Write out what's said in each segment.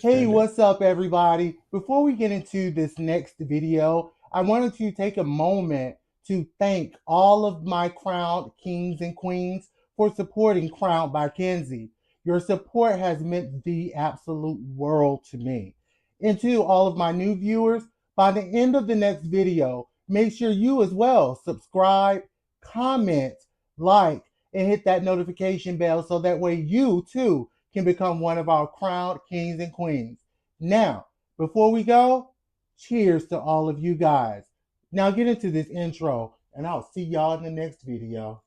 Hey, what's up, everybody? Before we get into this next video, I wanted to take a moment to thank all of my crowned kings and queens for supporting Krowndbykenzie. Your support has meant the absolute world to me. And to all of my new viewers, by the end of the next video, make sure you as well subscribe, comment, like, and hit that notification bell so that way you too can become one of our crowned kings and queens. Now, before we go, cheers to all of you guys. Now get into this intro, and I'll see y'all in the next video.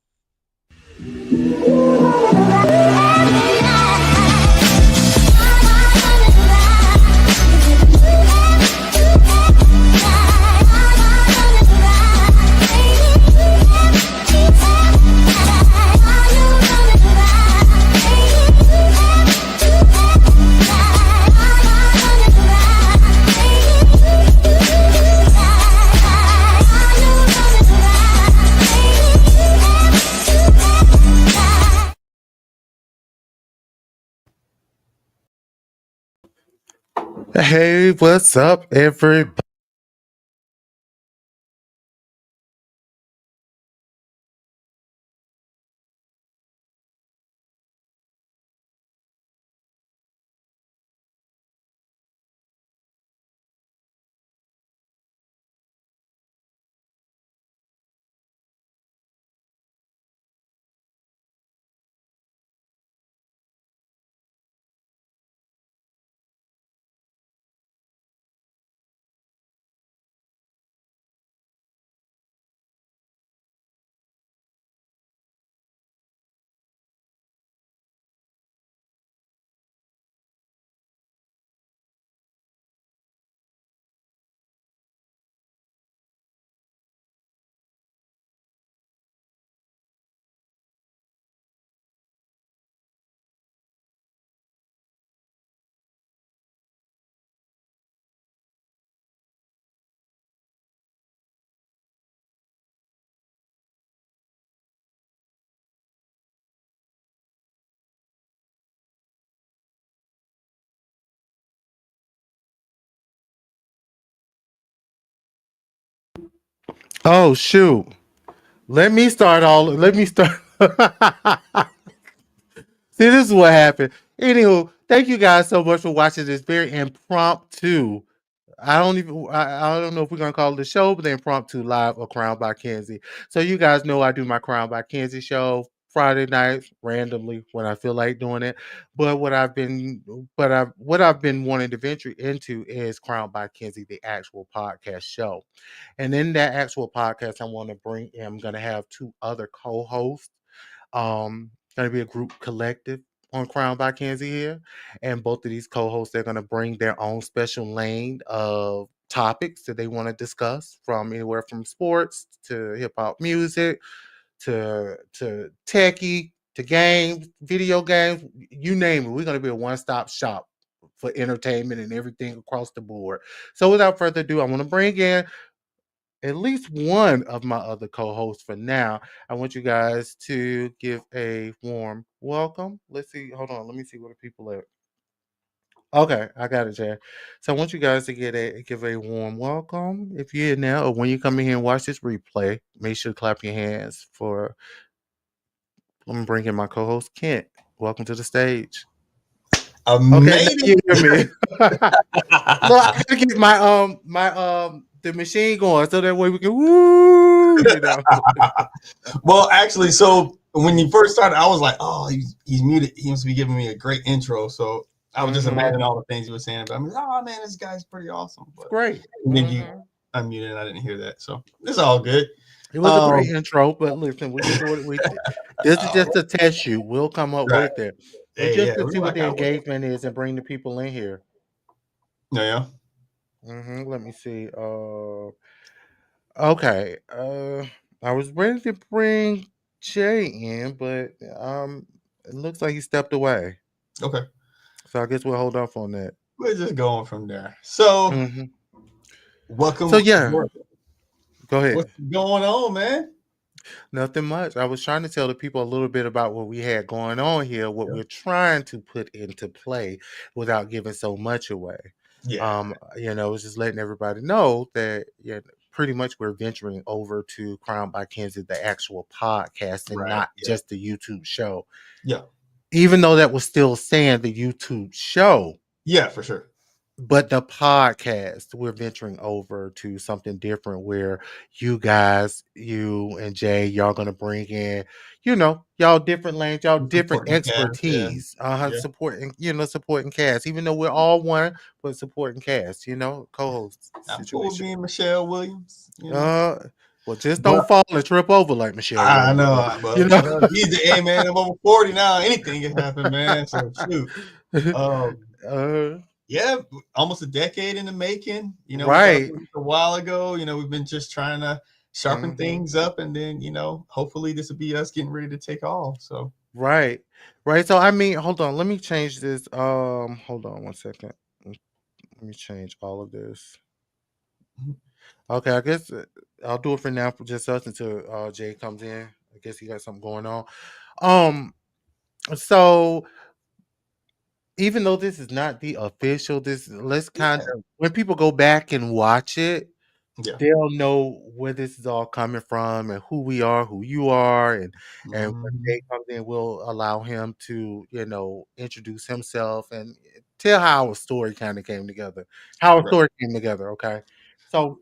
Hey, what's up, everybody? Oh shoot! Let me start. See, this is what happened. Anywho, thank you guys so much for watching this very impromptu. I don't know if we're gonna call it a show, but the impromptu live or Crown by Kenzie. So you guys know I do my Crown by Kenzie show Friday nights randomly when I feel like doing it. But what I've been wanting to venture into is Crown by Kenzie, the actual podcast show. And in that actual podcast, I'm gonna have two other co-hosts. Gonna be a group collective on Crown by Kenzie here. And both of these co-hosts, they're gonna bring their own special lane of topics that they want to discuss, from anywhere from sports to hip hop music to techie to games, video games, you name it. We're gonna be a one-stop shop for entertainment and everything across the board. So without further ado, I want to bring in at least one of my other co-hosts for now. I want you guys to give a warm welcome. Let's see. Hold on. Let me see what the people are. Okay, I got it, Jay. So I want you guys to give a warm welcome. If you're here now or when you come in here and watch this replay, make sure to clap your hands for. I'm bringing my co-host Kent. Welcome to the stage. Okay, now you hear me. So I gotta get my the machine going so that way we can woo, you know. Well, actually, so when you first started, I was like, oh, he's muted. He must be giving me a great intro. So I was just imagining all the things you were saying about me. Oh man, this guy's pretty awesome. But great. And then you unmuted and I didn't hear that. So it's all good. It was a great intro, but listen, we can do what we did. This is just to test you. We'll come up with it. And just to see what the engagement is and bring the people in here. Yeah. Let me see. Okay. I was ready to bring Jay in, but it looks like he stepped away. Okay. So I guess we'll hold off on that. We're just going from there. So welcome. So yeah. Go ahead. What's going on, man? Nothing much. I was trying to tell the people a little bit about what we had going on here, what Yeah. we're trying to put into play without giving so much away. Yeah. It was just letting everybody know that pretty much we're venturing over to Crown by Kenzie, the actual podcast, and Right. not just the YouTube show. Yeah. Even though that was still saying the YouTube show. Yeah, for sure. But the podcast, we're venturing over to something different where you guys, you and Jay, y'all gonna bring in, y'all different lanes, y'all different Supporting cast, yeah. expertise, Yeah. supporting cast, even though we're all one, but supporting cast, co-host I'm cool with situation. being Michelle Williams, you know. Well, just But don't fall and trip over like Michelle I Williams. know, but he's the hey man, I'm over 40 now. Anything can happen, man. So shoot. Yeah, almost a decade in the making. We started Right. a while ago. We've been just trying to sharpen things up, and then hopefully this will be us getting ready to take off. So right. So I mean, hold on, let me change this. Hold on one second. Let me change all of this. Okay, I guess I'll do it for now for just us until Jay comes in. I guess he got something going on. So even though this is not the official, let's kind of when people go back and watch it, yeah, they'll know where this is all coming from and who we are, who you are, and when Jay comes in, we'll allow him to introduce himself and tell how our story kind of came together. How our story came together. Okay, so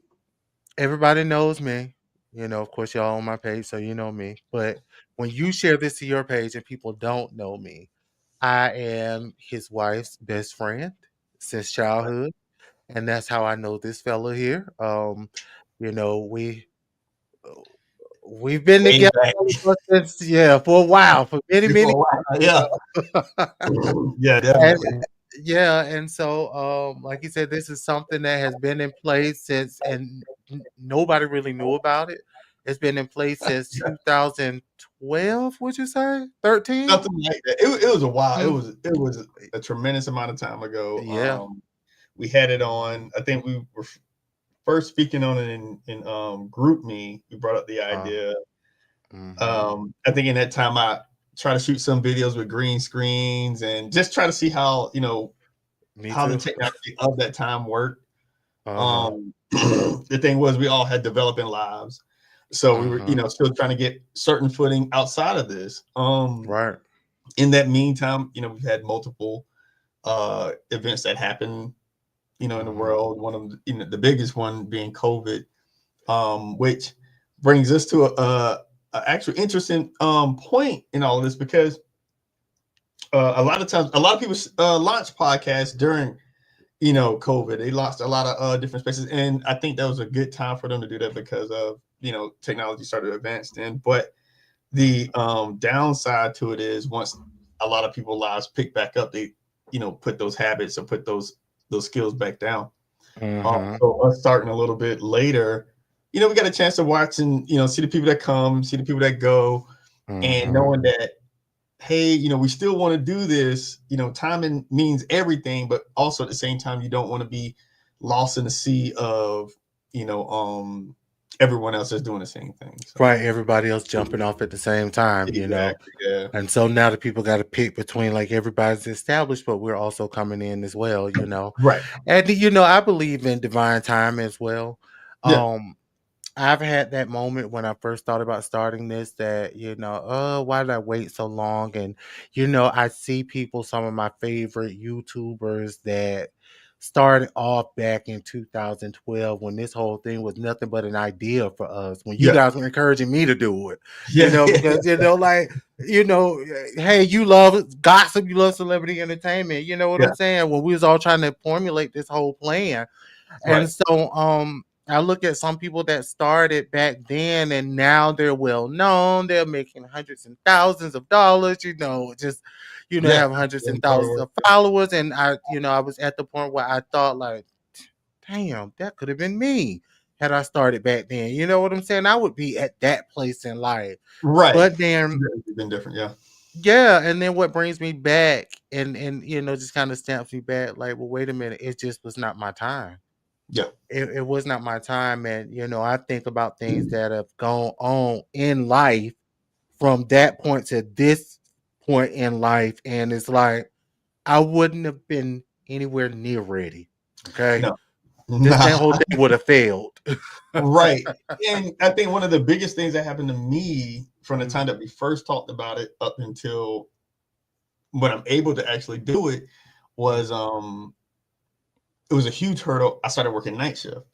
everybody knows me. Of course, y'all on my page, so you know me. But when you share this to your page and people don't know me, I am his wife's best friend since childhood, and that's how I know this fella here. You know, we've been way together back since for a while, for many, before many a while. Yeah, yeah, and definitely. and so like you said, this is something that has been in place since, and nobody really knew about it. It's been in place since 2012. Would you say 13? Something like that. It was a while. It was a tremendous amount of time ago. Yeah. We had it on. I think we were first speaking on it in Group Me. We brought up the idea. I think in that time I tried to shoot some videos with green screens and just try to see how how the technology of that time worked. The thing was we all had developing lives, so we were still trying to get certain footing outside of this. Right. In that meantime, we've had multiple events that happen in the world. One of the biggest one being COVID, which brings us to a actual interesting point in all of this, because a lot of times, a lot of people launch podcasts during COVID. They launched a lot of different spaces, and I think that was a good time for them to do that because of technology started to advance then. But the downside to it is once a lot of people's lives pick back up, they put those habits or put those skills back down. So us starting a little bit later, we got a chance to watch and see the people that come, see the people that go, and knowing that, hey, we still want to do this. Timing means everything, but also at the same time, you don't want to be lost in the sea of everyone else is doing the same thing. So. Right, everybody else jumping off at the same time, Exactly, yeah. And so now the people got to pick between, like, everybody's established, but we're also coming in as well, Right. And I believe in divine time as well. Yeah. I've had that moment when I first thought about starting this that, why did I wait so long? And, I see people, some of my favorite YouTubers that started off back in 2012 when this whole thing was nothing but an idea for us, when you guys were encouraging me to do it, because, hey, you love gossip, you love celebrity entertainment, you know what I'm saying? When we was all trying to formulate this whole plan. And so, I look at some people that started back then and now they're well known. They're making hundreds and thousands of dollars, have hundreds and thousands of followers. And I was at the point where I thought, like, damn, that could have been me had I started back then. You know what I'm saying? I would be at that place in life. Right. But then it's been different, yeah. Yeah, and then what brings me back and just kind of stamps me back, like, well, wait a minute, it just was not my time. Yeah. It was not my time. And, I think about things that have gone on in life from that point to this point in life. And it's like, I wouldn't have been anywhere near ready. Okay. No. This Nah. that whole thing would have failed. Right. And I think one of the biggest things that happened to me from the time that we first talked about it up until when I'm able to actually do it was it was a huge hurdle. I started working night shift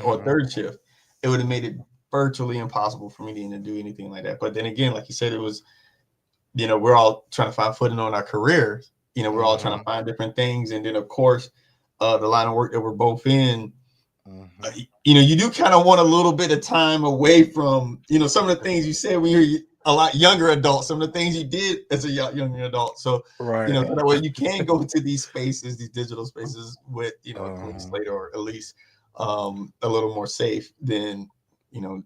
or third shift. It would have made it virtually impossible for me to even do anything like that. But then again, like you said, it was, we're all trying to find footing on our careers. We're all trying to find different things. And then of course, the line of work that we're both in, you do kind of want a little bit of time away from, some of the things you said when you're a lot younger adult, some of the things you did as a younger adult. So, Right. so that way you can go into these spaces, these digital spaces with, a clean slate, or at least a little more safe than,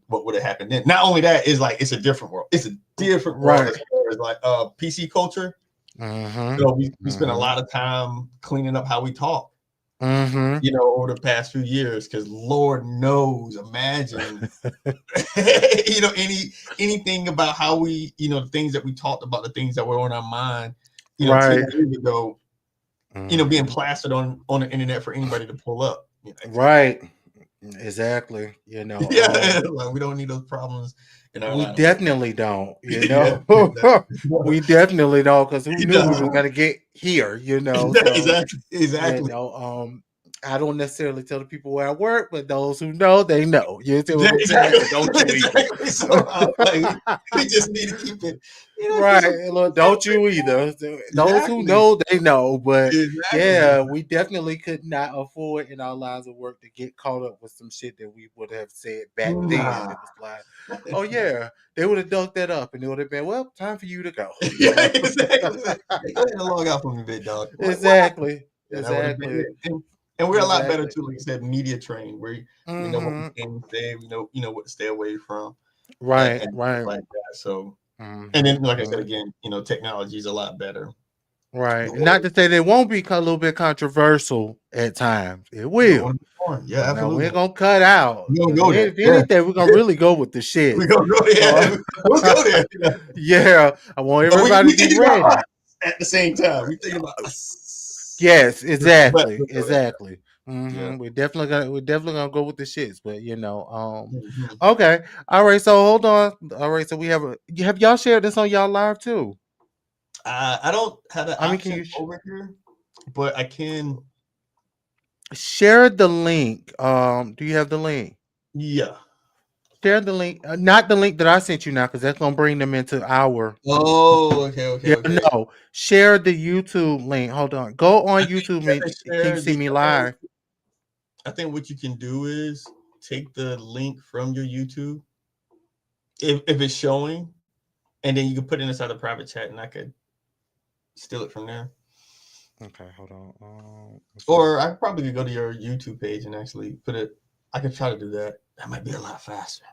what would have happened then. Not only that, is like, it's a different world. It's a different world as far as like PC culture. So we spend a lot of time cleaning up how we talk. Over the past few years, because Lord knows, imagine, anything about how we, the things that we talked about, the things that were on our mind, 10 years ago, being plastered on the internet for anybody to pull up. Right. Exactly. Yeah, like we don't need those problems in our we line definitely don't, Yeah, we definitely don't, because who knew we No. were gonna get here, so exactly. I don't necessarily tell the people where I work, but those who know, they know. You see what I'm saying? Exactly. But don't you either. Exactly. So, we just need to keep it, Right. Look, don't you either. Those who Exactly. know, they know. But Exactly. yeah, we definitely could not afford in our lines of work to get caught up with some shit that we would have said back then. It was like, oh yeah, they would have dug that up, and it would have been, well, time for you to go. Yeah, exactly. Go ahead and log out for me, big dog. Exactly. Yeah, that would have been Exactly. it. And we're a lot better Exactly. too, like you said, media trained. We know what we can say. We know what to stay away from. Right. And Right. like that. So, and then like I said again, technology is a lot better. Right. Not to say they won't be a little bit controversial at times. It will. Yeah, But no, we absolutely. ain't gonna cut out. We gonna go there. If anything, we're gonna really go with the shit. We're gonna go there. We'll go there. Yeah. I want everybody we to be ready. At the same time. We think about us. Yes, exactly. Exactly. Yeah. We're definitely gonna go with the shits, but okay. All right, so hold on. All right, so we have y'all shared this on y'all live too? I don't have the option can you over here, but I can share the link. Do you have the link? Yeah. Share the link, not the link that I sent you now, because that's gonna bring them into our. Oh, okay. No, share the YouTube link. Hold on, go on YouTube. Can you see me live? I think what you can do is take the link from your YouTube, if it's showing, and then you can put it inside the private chat, and I could steal it from there. Okay, hold on. Or I probably could go to your YouTube page and actually put it. I could try to do that. That might be a lot faster.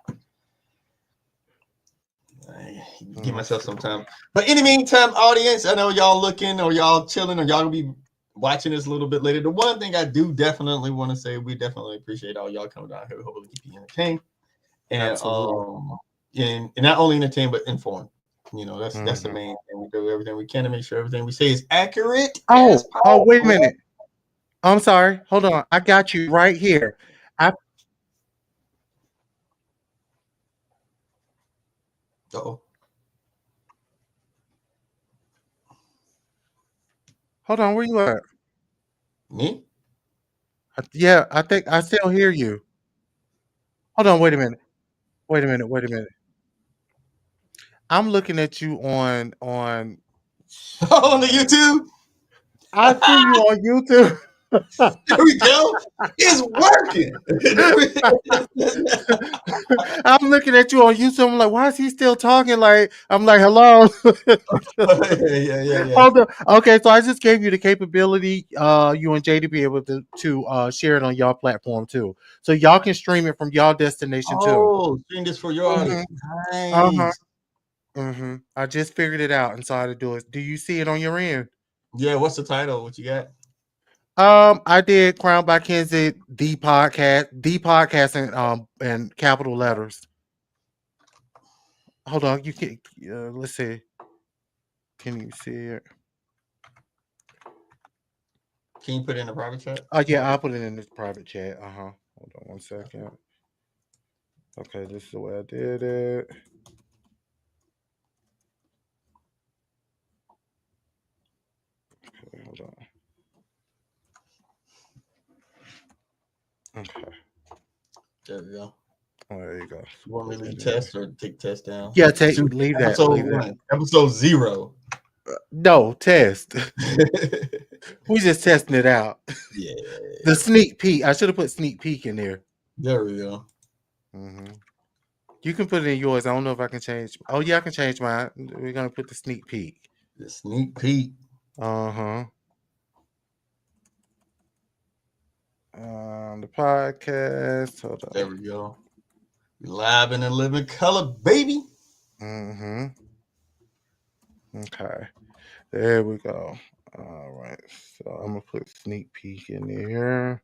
Give myself some time. But in the meantime, audience, I know y'all looking, or y'all chilling, or y'all gonna be watching this a little bit later. The one thing I do definitely want to say, we definitely appreciate all y'all coming down here. We hopefully keep you entertained, and and not only entertained but informed. That's the main thing. We do everything we can to make sure everything we say is accurate. Oh, wait a minute. I'm sorry. Hold on. I got you right here. Uh-oh. Hold on. Where you at? Me? Yeah, I think I still hear you. Hold on. Wait a minute. I'm looking at you on on the YouTube. I see you on YouTube. There we go. It's working. I'm looking at you on YouTube. I'm like, why is he still talking? Like, I'm like, hello. Yeah. Hold on. Okay, so I just gave you the capability, you and Jay, to be able to share it on y'all platform too, so y'all can stream it from y'all destination too. Oh, stream this for your audience. Nice. I just figured it out and saw how to do it. Do you see it on your end? Yeah. What's the title? What you got? I did Krowndbykenzie, the podcast in capital letters. Hold on, you can. Let's see. Can you see it? Can you put it in the private chat? Oh yeah, I'll put it in this private chat. Hold on 1 second. Okay, this is the way I did it. Okay, hold on. Okay. There we go. Oh, there you go. You want me to leave test or take test down? Yeah, leave that. Episode Leave 1, that. episode 0. No, test. We just testing it out. Yeah. The sneak peek. I should have put sneak peek in there. There we go. Mm-hmm. You can put it in yours. I don't know if I can change. Oh yeah, I can change mine. We're gonna put the sneak peek. The sneak peek. The podcast. Hold on. There we go. Live in a living color, baby. Mm-hmm. Okay. There we go. All right. So I'm gonna put sneak peek in there.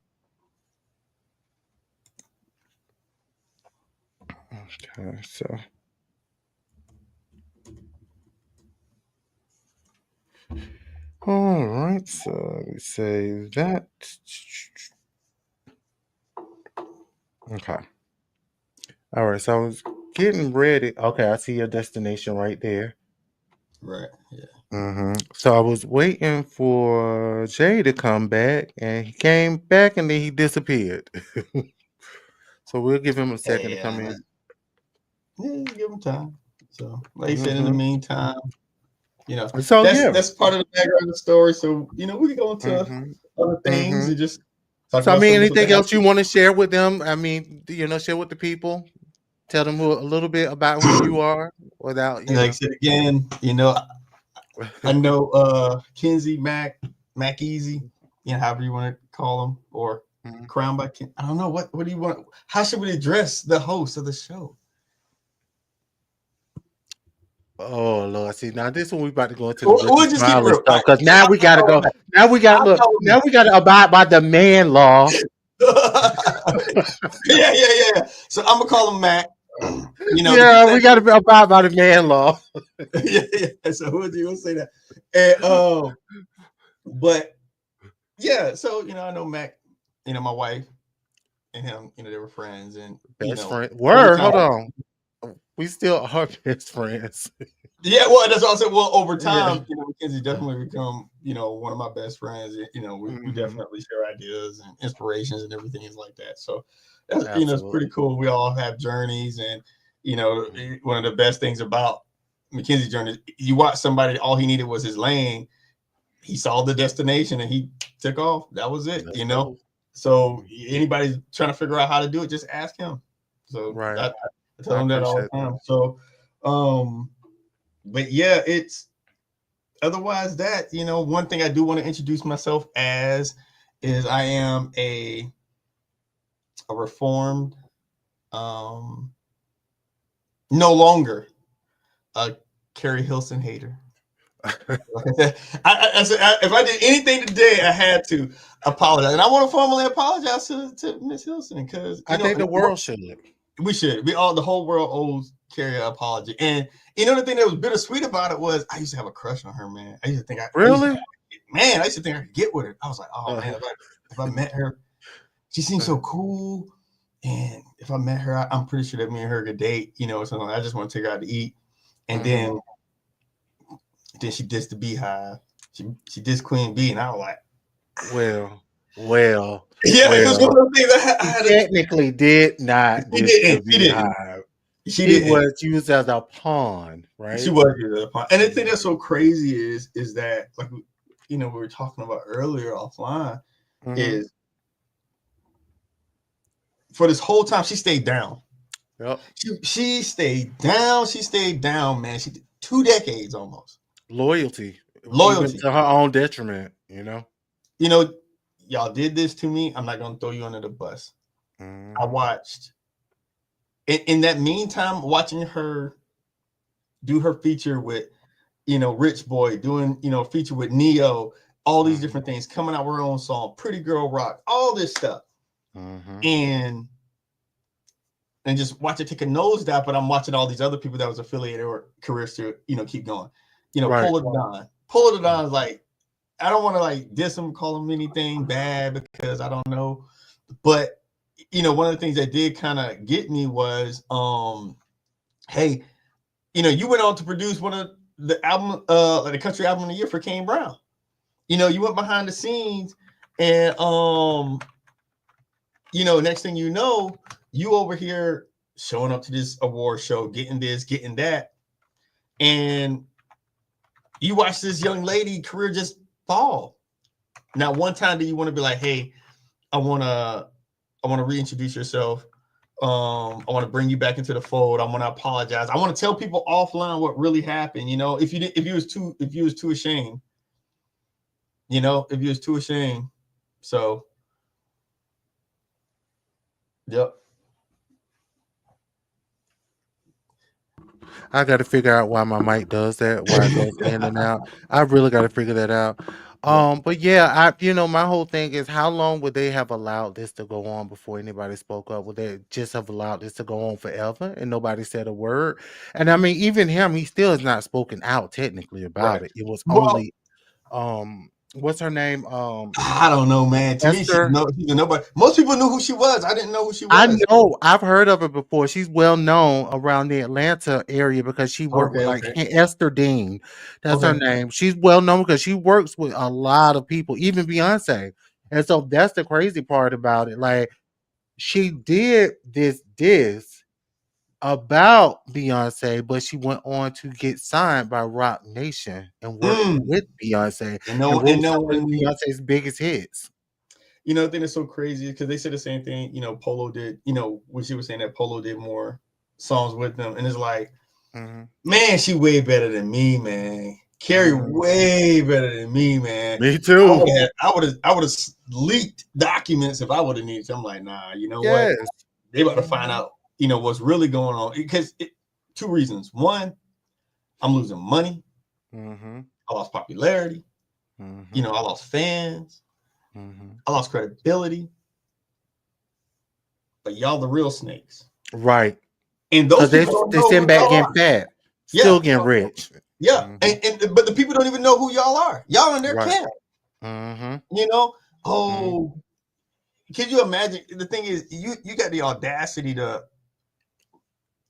Okay, so all right, so we say that. Okay. All right, so I was getting ready. Okay, I see your destination right there. Right. Yeah. Mm-hmm. So I was waiting for Jay to come back, and he came back, and then he disappeared. So we'll give him a second to come in. Yeah, give him time. So, like you said, in the meantime, So that's part of the background of the story. So, we can go into other things and just talk So, I about mean, some anything else you want to share with them? I mean, share with the people. Tell them a little bit about who you are without, like I said again, I know Kenzie, Mac Easy, however you want to call him, or Krowndbykenzie. I don't know what do you want? How should we address the host of the show? Oh Lord, see now this one we about to go into we'll just keep it real stuff because now we gotta go. Now we got Now we gotta abide by the man law. yeah. So I'm gonna call him Mac. We gotta abide by the man law. yeah. So who you gonna say that? And but yeah, so I know Mac, my wife and him, they were friends and best friends. Hold on. We still are best friends. Yeah, well, that's what I said. Well, over time, Kenzie definitely become, one of my best friends. We definitely share ideas and inspirations and everything like that. So that's it's pretty cool. We all have journeys, and one of the best things about Mackenzie's journey, you watch somebody, all he needed was his lane. He saw the destination and he took off. That was it. Cool. So anybody's trying to figure out how to do it, just ask him. So I tell him that all the time. So, but yeah, it's otherwise that, one thing I do want to introduce myself as is I am a reformed, no longer a Carrie Hilson hater. Like I said, if I did anything today, I had to apologize, and I want to formally apologize to Miss Hilson because I think the world should. We should. The whole world owes Carrie an apology. And the thing that was bittersweet about it was I used to have a crush on her, man. I used to think I used to think I could get with her. I was like, oh man, if I met her, she seems so cool. And if I met her, I'm pretty sure that me and her could date, or something. I just want to take her out to eat. And then she dissed the Beehive. She dissed Queen Bee, and I was like, well. Yeah, it was one of those things I had technically did not. She didn't. She was used as a pawn, right? She was used as a pawn. And the thing that's so crazy is that, like, we were talking about earlier offline, is for this whole time she stayed down. Yep. She stayed down. She stayed down, man. She did 2 decades almost. Loyalty to her own detriment. Y'all did this to me. I'm not gonna throw you under the bus. I watched in that meantime, watching her do her feature with Rich Boy, doing feature with Neo, all these different things, coming out with her own song, Pretty Girl Rock, all this stuff. And just watch it take a nosedive, but I'm watching all these other people that was affiliated or careers to, keep going. Right. Polo Don. Polo Don is like, I don't want to like diss him, call him anything bad because I don't know. But one of the things that did kind of get me was, hey, you went on to produce one of the album, the country album of the year for Kane Brown. You went behind the scenes, and next thing you know, you over here showing up to this award show, getting this, getting that, and you watch this young lady career just fall. Now, one time do you want to be like, hey, I want to reintroduce yourself. I want to bring you back into the fold. I want to apologize. I want to tell people offline what really happened. If you was too ashamed, if you was too ashamed. So, yep. I got to figure out why my mic does that, why it goes in and out. I really got to figure that out. But yeah, my whole thing is, how long would they have allowed this to go on before anybody spoke up? Would they just have allowed this to go on forever and nobody said a word? And I mean, even him, he still has not spoken out technically about Right. it. It was Well, only, what's her name? I don't know, man. To me, she's Esther. nobody. Most people knew who she was. I didn't know who she I was. know. I've heard of her before. She's well known around the Atlanta area because she worked with like Okay. Esther Dean. That's her Okay. name. She's well known because she works with a lot of people, even Beyonce. And so that's the crazy part about it. Like, she did this about Beyonce, but she went on to get signed by Rock Nation and work with Beyonce And and wrote no some of one. Beyonce's biggest hits. The thing that's so crazy because they said the same thing. Polo did. When she was saying that Polo did more songs with them, and it's like, man, she way better than me, man. Carrie way better than me, man. Me too. I would have leaked documents if I would have needed to. I'm like, nah, you know what? Yes. They about to find out, what's really going on. Because two reasons. One, I'm losing money. I lost popularity. I lost fans. I lost credibility. But y'all the real snakes. Right. And those they people don't know sitting who back y'all getting are. fat, still getting rich. Yeah. But the people don't even know who y'all are. Y'all in their camp. Can you imagine? The thing is, you got the audacity to,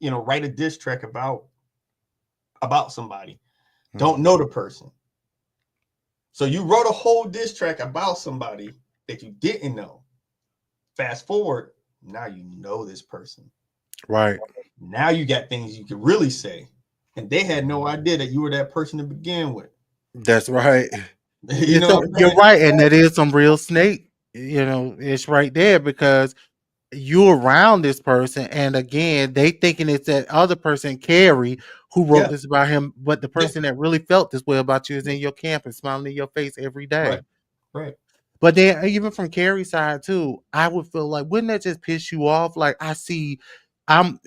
write a diss track about somebody. Don't know the person. So you wrote a whole diss track about somebody that you didn't know. Fast forward, now you know this person. Right. Now you got things you could really say. And they had no idea that you were that person to begin with. That's right. You're right. And that is some real snake. It's right there because you're around this person. And again, they thinking it's that other person, Carrie, who wrote this about him. But the person that really felt this way about you is in your camp and smiling in your face every day. Right. But then even from Carrie's side too, I would feel like, wouldn't that just piss you off? Like, I see,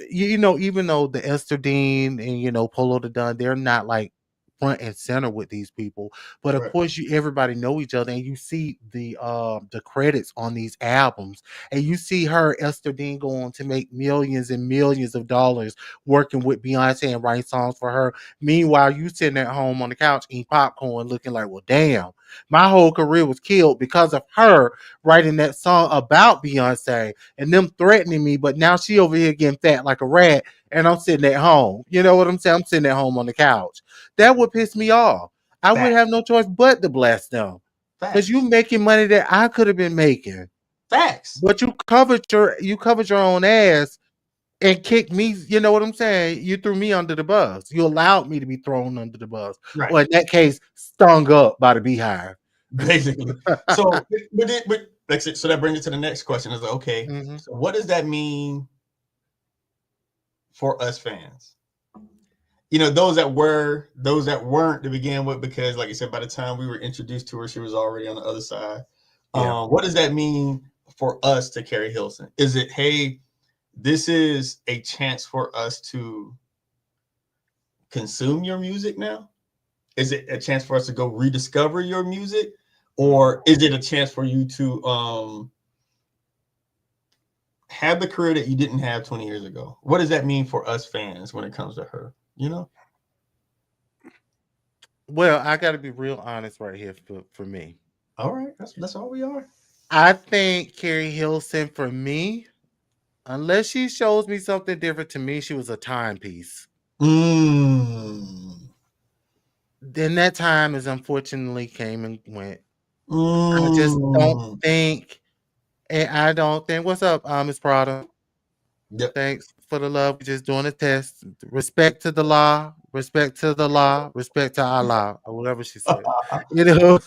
even though the Esther Dean and Polo the Don, they're not like front and center with these people, but of course everybody know each other, and you see the credits on these albums, and you see her, Esther Dean, go on to make millions and millions of dollars working with Beyonce and writing songs for her. Meanwhile, you sitting at home on the couch eating popcorn, looking like, well, damn, my whole career was killed because of her writing that song about Beyonce and them threatening me, but now she over here getting fat like a rat, and I'm sitting at home. You know what I'm saying? I'm sitting at home on the couch. That would piss me off. I would have no choice but to bless them. Because you making money that I could have been making. Facts. But you covered your own ass and kicked me. You know what I'm saying? You threw me under the bus. You allowed me to be thrown under the bus. Right. Or in that case, stung up by the beehive. Basically. So that's it. So that brings it to the next question. Is like, okay, so what does that mean for us fans? Those that weren't to begin with, because like I said, by the time we were introduced to her, she was already on the other side. What does that mean for us to Carrie Hilson? Is it, hey, this is a chance for us to consume your music now? Is it a chance for us to go rediscover your music? or is it a chance for you to have the career that you didn't have 20 years ago? What does that mean for us fans when it comes to her? You know? Well, I got to be real honest right here for me. All right, that's all we are. I think Carrie Hilson, for me, unless she shows me something different, to me, she was a timepiece. Then that time is unfortunately came and went. I just don't think, and I don't think. What's up, Miss Prada? Yep. Thanks for the love. We're just doing a test. Respect to the law. Respect to the law. Respect to Allah, or whatever she said. You know.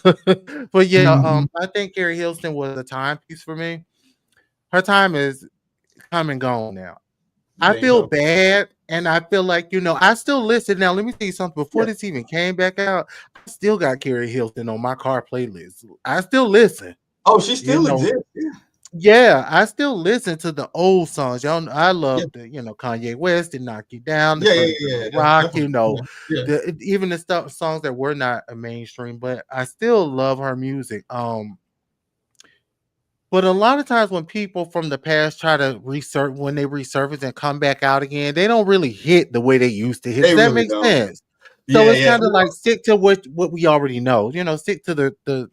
But yeah, I think Carrie Hilson was a timepiece for me. Her time is come and gone now. I There you feel go. bad, and I feel like I still listen. Now, let me tell you something. Before this even came back out, I still got Carrie Hilson on my car playlist. I still listen. Oh, she still exists. Yeah. Yeah, I still listen to the old songs. Y'all know, I love the Kanye West and Knock You Down, the Yeah. Rock, Yeah. even the stuff songs that were not a mainstream, but I still love her music. But a lot of times when people from the past try to when they resurface and come back out again, they don't really hit the way they used to hit. They Does that really make don't. sense? So it's Yeah. kind of like stick to what we already know. Stick to the the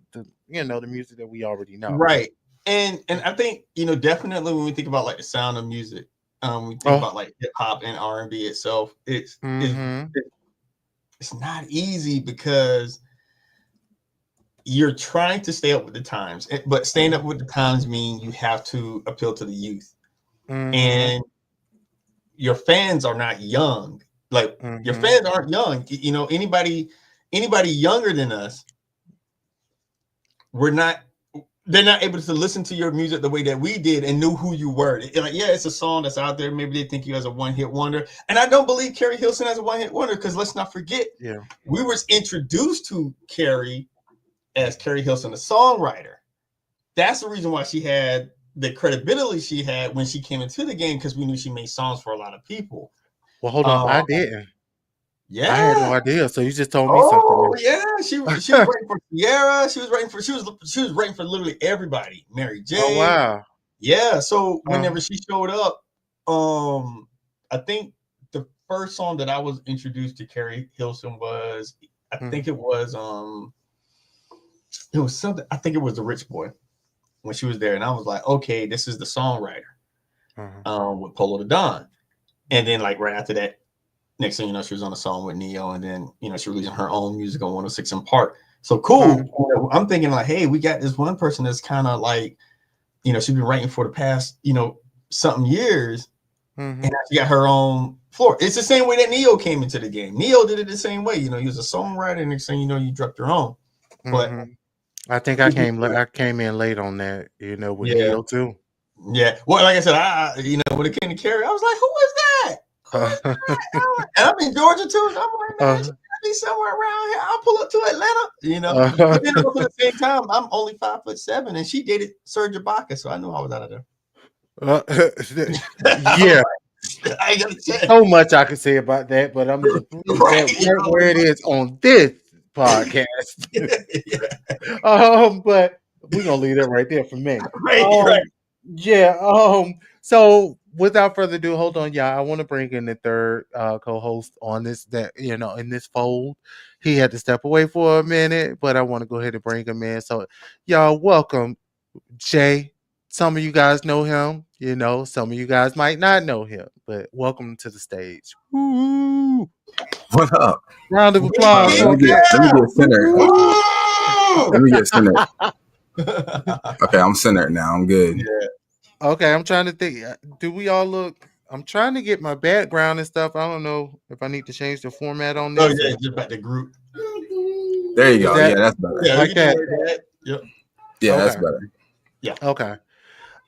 music that we already know. Right. And I think, definitely when we think about like the sound of music, we think about like hip hop and R&B itself, it's not easy because you're trying to stay up with the times, but staying up with the times means you have to appeal to the youth, and your fans are not young. Like your fans aren't young. Anybody younger than us, they're not able to listen to your music the way that we did and knew who you were. It's a song that's out there. Maybe they think you as a one-hit wonder. And I don't believe Carrie Hilson as a one-hit wonder, because let's not forget, we was introduced to Carrie as Carrie Hilson, the songwriter. That's the reason why she had the credibility she had when she came into the game, because we knew she made songs for a lot of people. Well, hold on. I didn't. Yeah. I had no idea. So you just told me something. Oh, yeah. She was writing for Sierra. She was writing for literally everybody. Mary J. Oh, wow. Yeah. So whenever she showed up, I think the first song that I was introduced to Carrie Hilson was, I think it was something, I think it was The Rich Boy, when she was there. And I was like, okay, this is the songwriter with Polo the Don. And then like right after that, next thing you know, she was on a song with Neo, and then she releasing her own music on 106 in Park. So cool. I'm thinking like, hey, we got this one person that's kind of like, she's been writing for the past, something years, and now she got her own floor. It's the same way that Neo came into the game. Neo did it the same way. He was a songwriter, and next thing you know, you dropped your own. But I think I came in late on that, with Neo too. Yeah. Well, like I said, I when it came to Carrie, I was like, who is that? And I'm in Georgia too. And I'm like, man, she gotta be somewhere around here. I'll pull up to Atlanta, But then at the same time, I'm only 5'7", and she dated Serge Ibaka, so I knew I was out of there. Yeah. I ain't gonna say so much I could say about that, but I'm just where it is on this podcast. But we're gonna leave that right there for me. Right. Yeah. So without further ado, hold on, y'all. I want to bring in the third co-host on this, in this fold. He had to step away for a minute, but I want to go ahead and bring him in. So y'all, welcome, Jay. Some of you guys know him, some of you guys might not know him, but welcome to the stage. Woo! What up? Round of applause. Let me get centered. Let me get centered. Okay, I'm centered now. I'm good. Yeah. Okay, I'm trying to think. Do we all look? I'm trying to get my background and stuff. I don't know if I need to change the format on this. Oh yeah, just about the group. There you go. Yeah, that's better. Yeah, like that. Yep. Yeah, okay. That's better. Yeah. Okay.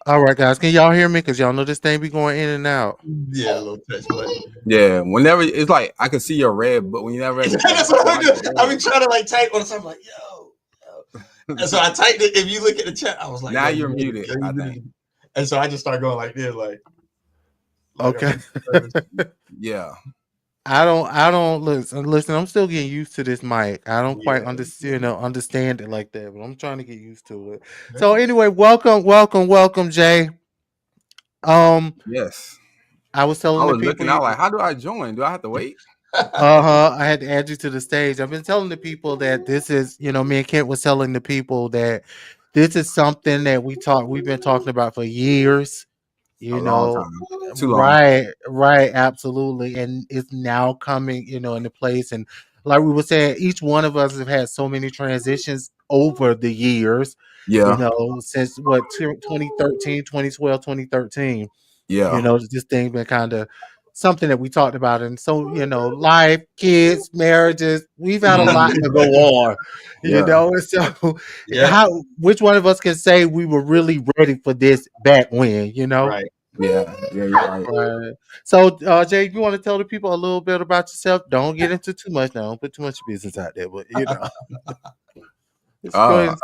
All right, guys. Can y'all hear me? Because y'all know this thing be going in and out. Yeah, a little touch button. Yeah, whenever it's like I can see your red, but when you never. That's what I do. I've been trying to like type on something like yo. And so I typed it. If you look at the chat, I was like, now you're muted. I think. And so I just started going like this, like. Okay. Yeah. I don't listen. I'm still getting used to this mic. I don't quite Yeah. understand it like that, but I'm trying to get used to it. So anyway, welcome, Jay. Um, Yes. I was I telling the was people, looking out like, how do I join? Do I have to wait? I had to add you to the stage. I've been telling the people that this is, me and Kent was telling the people that this is something that we've been talking about for years. A You long know, time. Too long. right, absolutely, and it's now coming, into place. And like we were saying, each one of us have had so many transitions over the years. Yeah. Since what 2013, 2012, 2013. Yeah. This thing been kind of something that we talked about, and so life, kids, marriages, we've had a lot to go on. Yeah. And so Yeah. which one of us can say we were really ready for this back when? Right. Yeah. Yeah. You're right. Right. So, Jay, you want to tell the people a little bit about yourself? Don't get into too much now. Don't put too much business out there, but just go ahead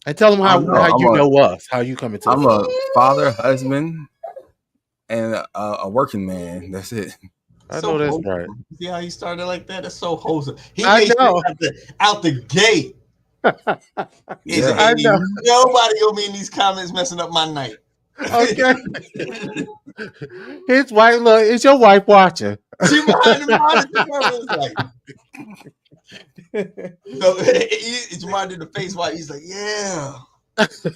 and tell them I don't know. how you know us, how you come into the I'm a fold. father, husband, and a working man. That's it. I So know that's wholesome. right. See how he started like that? That's so wholesome. He I made know. sure out the gate. He said, I ain't know. nobody gonna be in these comments messing up my night. Okay. His wife, look, is your wife watching? She behind the monitor. It's like, so Jamar did the face white. He's like, yeah.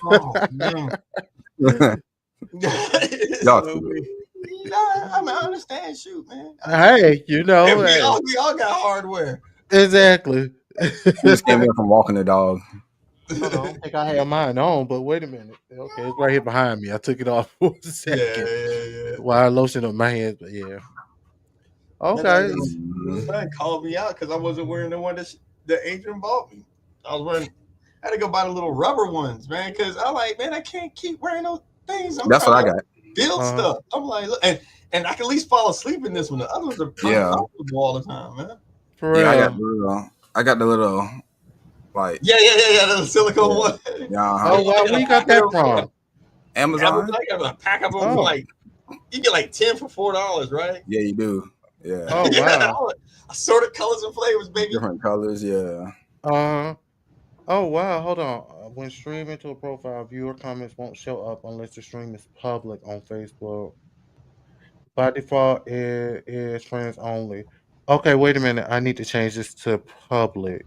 Oh man. Y'all So, stupid. I mean, I understand. Shoot, man. Hey, Hey, we all got hardware. exactly. He just came in from walking the dog. Hold on, I don't think I had mine on, but wait a minute. Okay, it's right here behind me. I took it off for a second Yeah. while I lotioned up my hands, but yeah. Okay. Son called me out because I wasn't wearing the one that Adrian bought me. I had to go buy the little rubber ones, man, because I'm like, man, I can't keep wearing those things. That's what I got. Build stuff. I'm like, look, and I can at least fall asleep in this one. The other ones are uncomfortable all the time, man. For real. Yeah, I got the little like Yeah, the silicone one. Yeah. Oh wow, where you got that from? Amazon. I got a pack of them for you get like 10 for $4, right? Yeah, you do. Yeah. Oh wow. Assorted colors and flavors, baby. Different colors, yeah. Oh wow, hold on. When streaming to a profile, viewer comments won't show up unless the stream is public on Facebook. By default, it is friends only. Okay, wait a minute. I need to change this to public.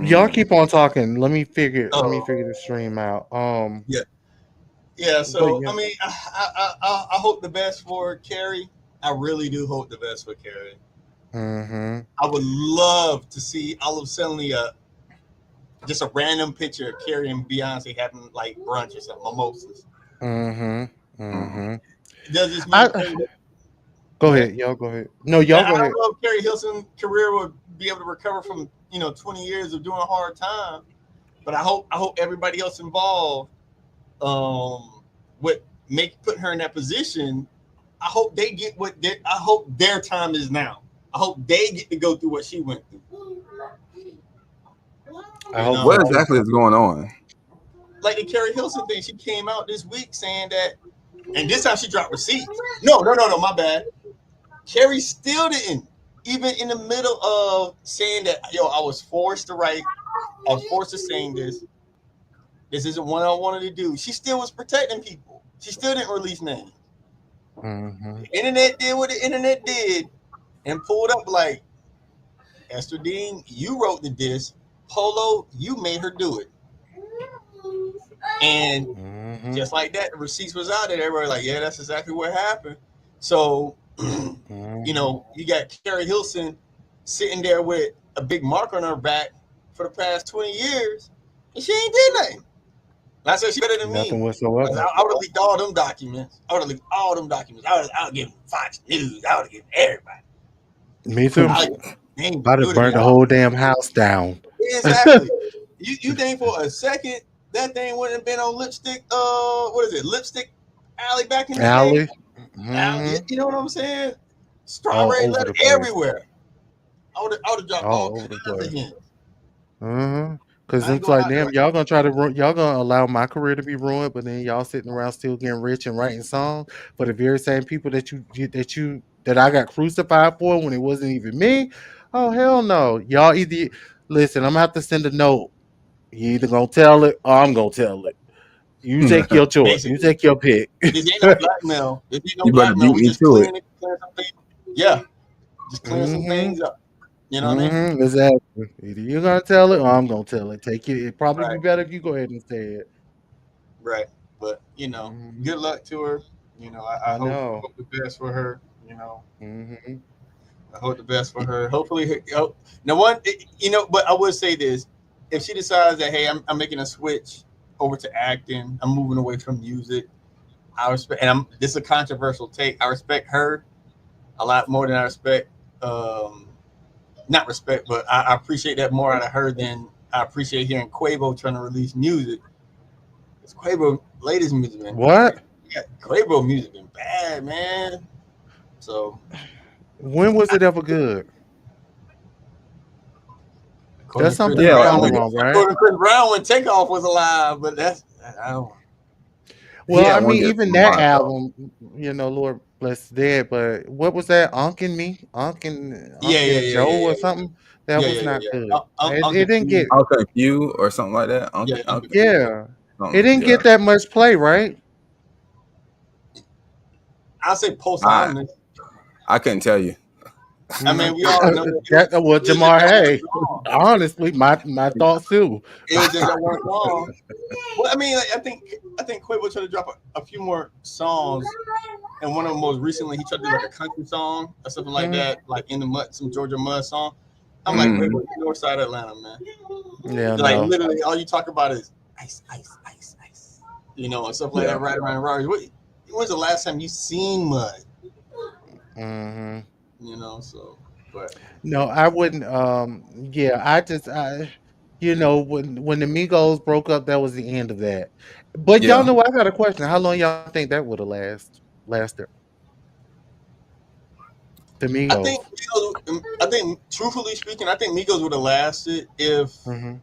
Y'all keep on talking. Let me figure the stream out. Yeah. So I mean, I hope the best for Carrie. I really do hope the best for Carrie. Mm-hmm. I would love to see all of suddenly just a random picture of Carrie and Beyonce having like brunch or something, mimosas. Mm-hmm. Mm-hmm. Does this mean? Go ahead, y'all. Go ahead. No, y'all go ahead. I don't know if Carrie Hilson's career would be able to recover from 20 years of doing a hard time, but I hope everybody else involved with putting her in that position. I hope they get I hope their time is now. I hope they get to go through what she went through. What exactly is going on? Like the Carrie Hilson thing, she came out this week saying that, and this time she dropped receipts. No, my bad. Carrie still didn't, even in the middle of saying that, I was forced to write, I was forced to sing this. This isn't what I wanted to do. She still was protecting people. She still didn't release names. Mm-hmm. The internet did what the internet did and pulled up like, Esther Dean, you wrote the diss. Polo, you made her do it. And just like that, the receipts was out there. Everybody like, yeah, that's exactly what happened. So, you got Carrie Hilson sitting there with a big mark on her back for the past 20 years, and she ain't did nothing. And I said she better than Nothing me. whatsoever. I would have leaked all them documents. I would have given Fox News. I would have given everybody. Me too. I'd have burned the whole damn house down. Exactly. you think for a second that thing wouldn't have been on Lipstick? What is it? Lipstick Alley back in the day. Mm-hmm. You know what I'm saying? Strawberry letter everywhere. I would have dropped all kinds of hints. Mm-hmm. Cause I ain't it's gonna like, lie. damn, y'all gonna try to y'all gonna allow my career to be ruined, but then y'all sitting around still getting rich and writing songs for the very same people that I got crucified for when it wasn't even me. Oh hell no, y'all either listen. I'm gonna have to send a note. You either gonna tell it or I'm gonna tell it. You take your choice. You Basically, take your pick. this ain't no blackmail. This ain't no You better blackmail. beat We me just to it. clearing some things. Yeah, just clearing some Mm-hmm. things up. You know what I mean? Mm-hmm. Exactly. Either you're gonna tell it or I'm gonna tell it. Take it. It'd probably be Right, better if you go ahead and say it. right. But Mm-hmm. good luck to her. I I hope know. the best for her. You know, Mm-hmm. I hope the best for her. Hopefully, now but I would say this: if she decides that, hey, I'm making a switch over to acting, I'm moving away from music. I respect, and this is a controversial take. I respect her a lot more than I respect, um, not respect, but I appreciate that more out of her than I appreciate hearing Quavo trying to release music. Because Quavo latest music been, What? yeah, Quavo music been bad, man. So When was it ever good? according That's to Chris something Yeah, you like Brown, found when wrong, right? according to Chris Brown, when Takeoff was alive, but I don't. he Well, had I one mean, good even song that by itself. album, Lord bless the dead, but what was that? Yeah, Unc yeah, and yeah, Joe yeah, or yeah, something? That yeah, was yeah, yeah, not yeah. good. It Uncle didn't Q, get, Uncle you or something like that. yeah, Uncle Uncle Q. yeah, it something. didn't Yeah. get that much play, right? I'll say I posthumous. I couldn't tell you. I Mm, mean, we all know well, it was just Jamar, that one hey, song. honestly, my thoughts too. It was just that one song. Well, I mean, like, I think Quavo tried to drop a few more songs, and one of them most recently he tried to do like a country song or something like Mm, that, like in the mud, some Georgia mud song. I'm like, mm, Quavo, Mm-hmm. you north side of Atlanta, man. yeah, Like no. literally, all you talk about is ice, ice, ice, ice, and stuff like Yeah. that. Right around the Rogers. When's the last time you seen mud? Hmm. So but No, I wouldn't. Yeah, when the Migos broke up, that was the end of that. But y'all Yeah. know, I got a question. How long y'all think that would have lasted? The I Migos. think I think truthfully speaking, I think Migos would have lasted if Hmm.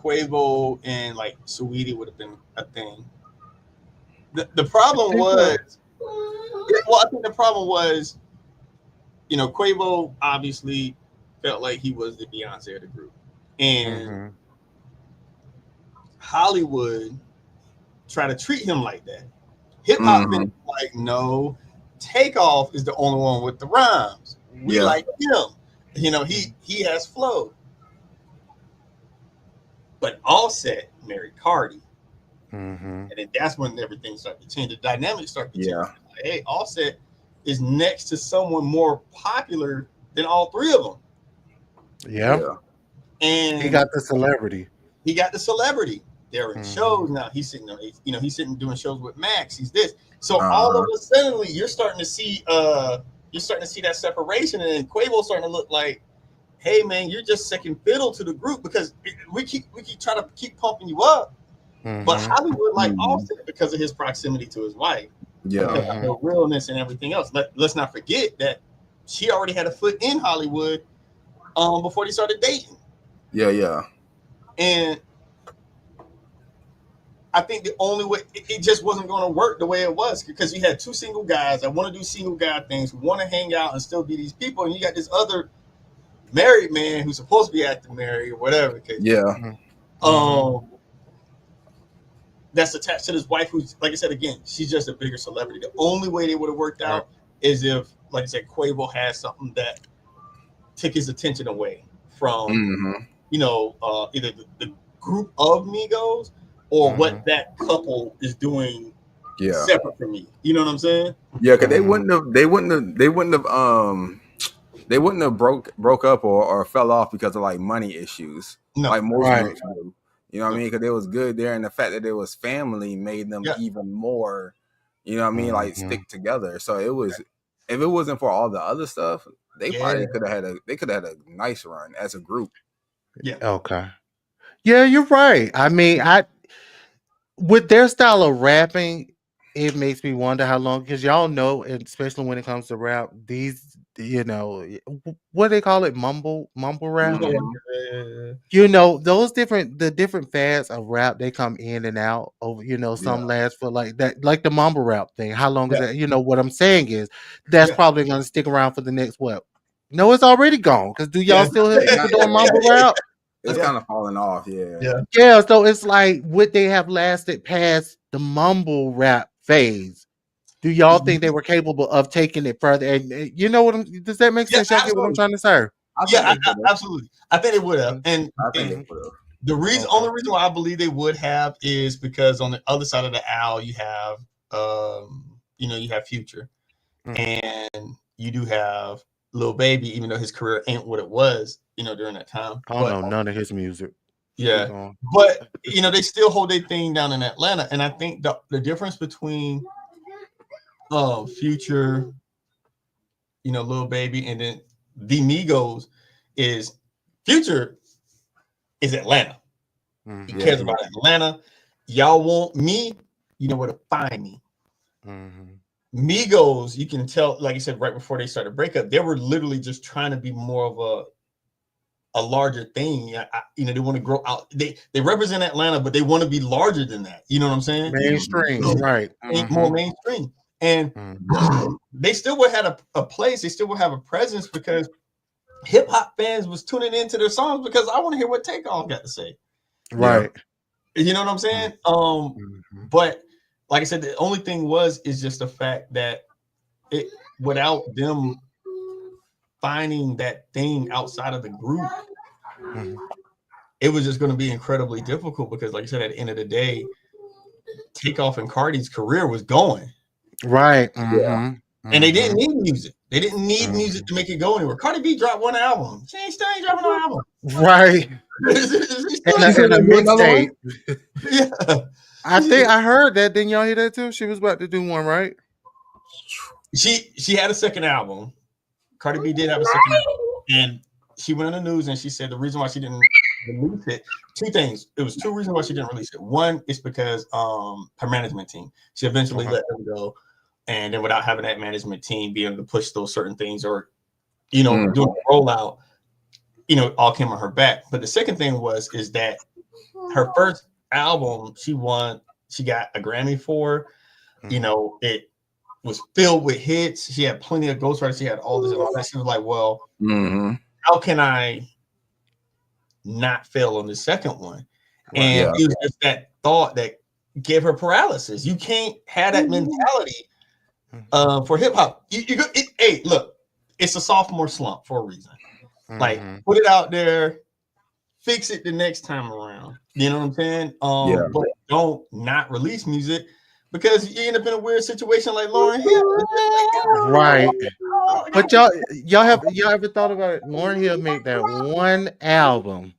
Quavo and like Saweetie would have been a thing. The I problem think was, so. well, I think the problem was, Quavo obviously felt like he was the Beyonce of the group, and Hmm. Hollywood tried to treat him like that. Hip hop been Mm-hmm. like, no, Takeoff is the only one with the rhymes. We Yeah. like him. He has flow. But Offset married Cardi. Hmm. And then that's when everything started to change. The dynamics started to change. Yeah. Like, hey, Offset is next to someone more popular than all three of them. Yeah, Yeah. he And got the celebrity. he got the celebrity. They're in Hmm. shows now. He's sitting doing shows with Max. He's this. So all of Uh-huh. a sudden, you're starting to see that separation, and then Quavo starting to look like, hey man, you're just second fiddle to the group because we keep trying to keep pumping you up. But Hmm. Hollywood like Mm-hmm. Offset because of his proximity to his wife, Yeah. because of Hmm. the realness and everything else. Let's not forget that she already had a foot in Hollywood before they started dating. Yeah. Yeah. And I think the only way it just wasn't going to work the way it was because you had two single guys that want to do single guy things, want to hang out and still be these people, and you got this other married man who's supposed to be acting married or whatever the case may be. Yeah. Hmm. Um, that's attached to this wife who's, like I said again, she's just a bigger celebrity. The only way they would have worked Right. out is if, like I said, Quavo had something that took his attention away from, Mm-hmm. either the group of Migos or Hmm. what that couple is doing Yeah. separate from me. You know what I'm saying? Yeah. Cause they Hmm. wouldn't have. They wouldn't have broke up or fell off because of like money issues, No, like most Right. groups do. You know what I no, mean? Because it was good there, and the fact that it was family made them yeah, even more. You know what I mean? Like Hmm. stick together. So it was. If it wasn't for all the other stuff, they yeah, probably could have had a. They could have had a nice run as a group. yeah, Okay. Yeah, you're right. I mean, I with their style of rapping, it makes me wonder how long, because y'all know, and especially when it comes to rap, you know, what they call it, mumble rap. Mhm. You know, the different fads of rap, they come in and out over, you know, Yeah. some last for like that, like the mumble rap thing. How long is Yeah. that? You know, what I'm saying is that's Yeah. probably gonna stick around for the next what? No, it's already gone. Cause do y'all Yeah. still hear people Not doing yet. mumble rap? It's Yeah. kind of falling off. Yeah. Yeah. Yeah, so it's like would they have lasted past the mumble rap phase? Do y'all think they were capable of taking it further? And you know what does that make Yeah, sense? Y'all get what I'm absolutely. trying to say? I Yeah, think they could have. absolutely. I think they would have. And I think they Mhm. would have. the Okay. only reason why I believe they would have is because on the other side of the aisle you have you have Future. Mhm. And you do have Lil Baby, even though his career ain't what it was, during that time. I don't know none of his music. Keep Yeah. going. But they still hold their thing down in Atlanta. And I think the difference between Future, Lil Baby, and then the Migos is Future is Atlanta. He Mhm. cares about Atlanta. Y'all want me, you know where to find me. Mhm. Migos, you can tell, like I said, right before they started breakup, they were literally just trying to be more of a larger thing. They want to grow out. They represent Atlanta, but they want to be larger than that. You know what I'm saying? Mainstream, right. More Mhm. mainstream. And Mhm. they still would have a place. They still would have a presence because hip hop fans was tuning into their songs because I want to hear what Takeoff got to say. Right. You know what I'm saying? Mhm. But like I said, the only thing is just the fact that without them finding that thing outside of the group, Mhm. it was just going to be incredibly difficult because, like I said, at the end of the day, Takeoff and Cardi's career was going, Right. Yeah. Mhm. and they didn't Mhm. need music. They didn't need music to make it go anywhere. Cardi B dropped one album. She still ain't dropping no album. Right. She still And ain't She said a they do another mixtape. one. yeah. I think I heard that. Didn't y'all hear that too? She was about to do one, right? She had a second album. Cardi B did have a second album, and she went on the news and she said the reason why she didn't release it, two things. It was two reasons why she didn't release it. One is because her management team. She eventually let them go, and then without having that management team being able to push those certain things or doing a rollout, all came on her back. But the second thing is that her first album she got a Grammy for. It was filled with hits. She had plenty of ghostwriters. She had all this and all that. She was like, well, how can I not fail on the second one? Right. And it was just that thought that gave her paralysis. You can't have that mentality for hip hop. Hey, look, it's a sophomore slump for a reason. Like, put it out there, fix it the next time around. You know what I'm saying? But don't not release music because you end up in a weird situation like Lauryn Hill. Right. But y'all ever thought about it? Lauryn Hill made that one album,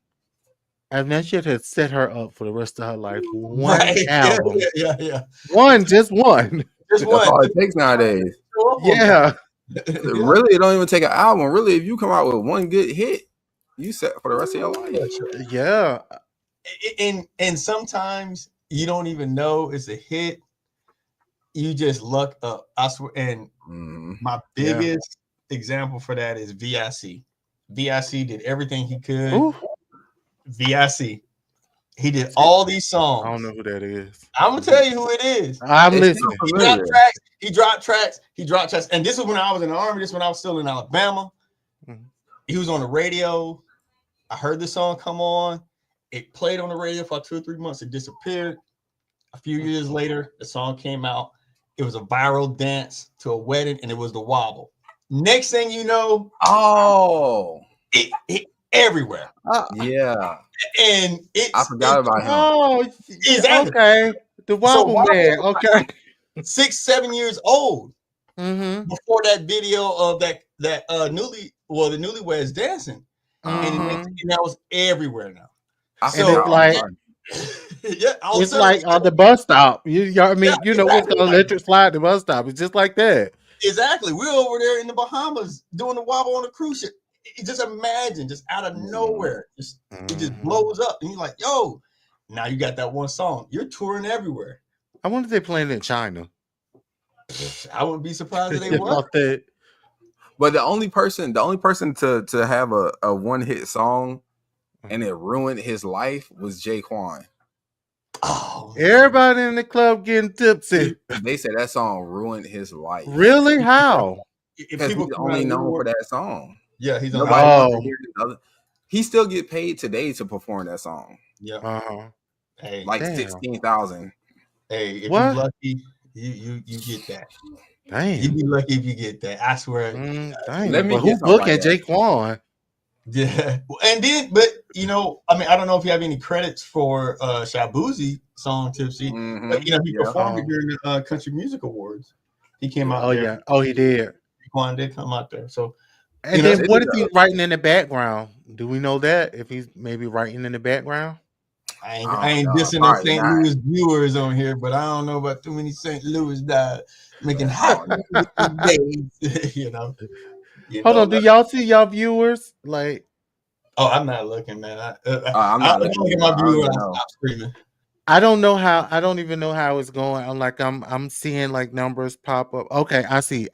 and that shit has set her up for the rest of her life. One Right. album. Yeah. Just one. Just That's one. all it takes nowadays. Yeah. Really, it don't even take an album. Really, if you come out with one good hit, you set for the rest of your life. Yeah. And sometimes you don't even know it's a hit. You just luck up. I swear. And my biggest example for that is VIC. VIC did everything he could. Ooh. VIC. He did all these songs. I don't know who that is. I'm gonna tell you who it is. I'm listening. He dropped tracks. And this is when I was in the Army. This is when I was still in Alabama. He was on the radio. I heard the song come on. It played on the radio for 2 or 3 months. It disappeared. A few years later, the song came out. It was a viral dance to a wedding, and it was the wobble. Next thing you know, it everywhere. Yeah. And I forgot about him. Oh, exactly. Okay. The wobble man. Okay. 6-7 years old Mm-hmm. before that video of the newlyweds dancing. Mm-hmm. And that was everywhere now. And it's like it's like on the bus stop. I mean, Yeah, what's the electric slide at the bus stop? It's just like that. Exactly. We're over there in the Bahamas doing the wobble on a cruise ship. Just imagine, just out of nowhere, it just blows up, and you're like, "Yo!" Now you got that one song. You're touring everywhere. I wonder if they're playing in China. I wouldn't be surprised if they were. That. But the only person to have a one hit song and it ruined his life was Jaquan. Oh, Everybody in the club getting tipsy. They said that song ruined his life. Really? How? Because he's only known for that song. Yeah, he's on. Nobody wants to hear his other. He still get paid today to perform that song. Yeah. Hey, like 16,000. Hey, if you're lucky, you get that. Damn. You be lucky if you get that. I swear. Damn. Let me who booking Jaquan? Yeah. And then, but you know, I mean, I don't know if you have any credits for Shabuzi song Tipsy, but you know, he performed it during the Country Music Awards. He came out there. Yeah. Oh, he did. Jaquan did come out there. So and then what if he's writing in the background? Do we know that? If he's maybe writing in the background? I ain't dissing the St. Louis viewers on here, but I don't know about too many St. Louis that making hot days, you know. Hold on, do y'all see y'all viewers? Like, oh, I'm not looking, man. I'm not looking at my viewers. I stop screaming. I don't know how. I don't even know how it's going. I'm seeing like numbers pop up. Okay, I see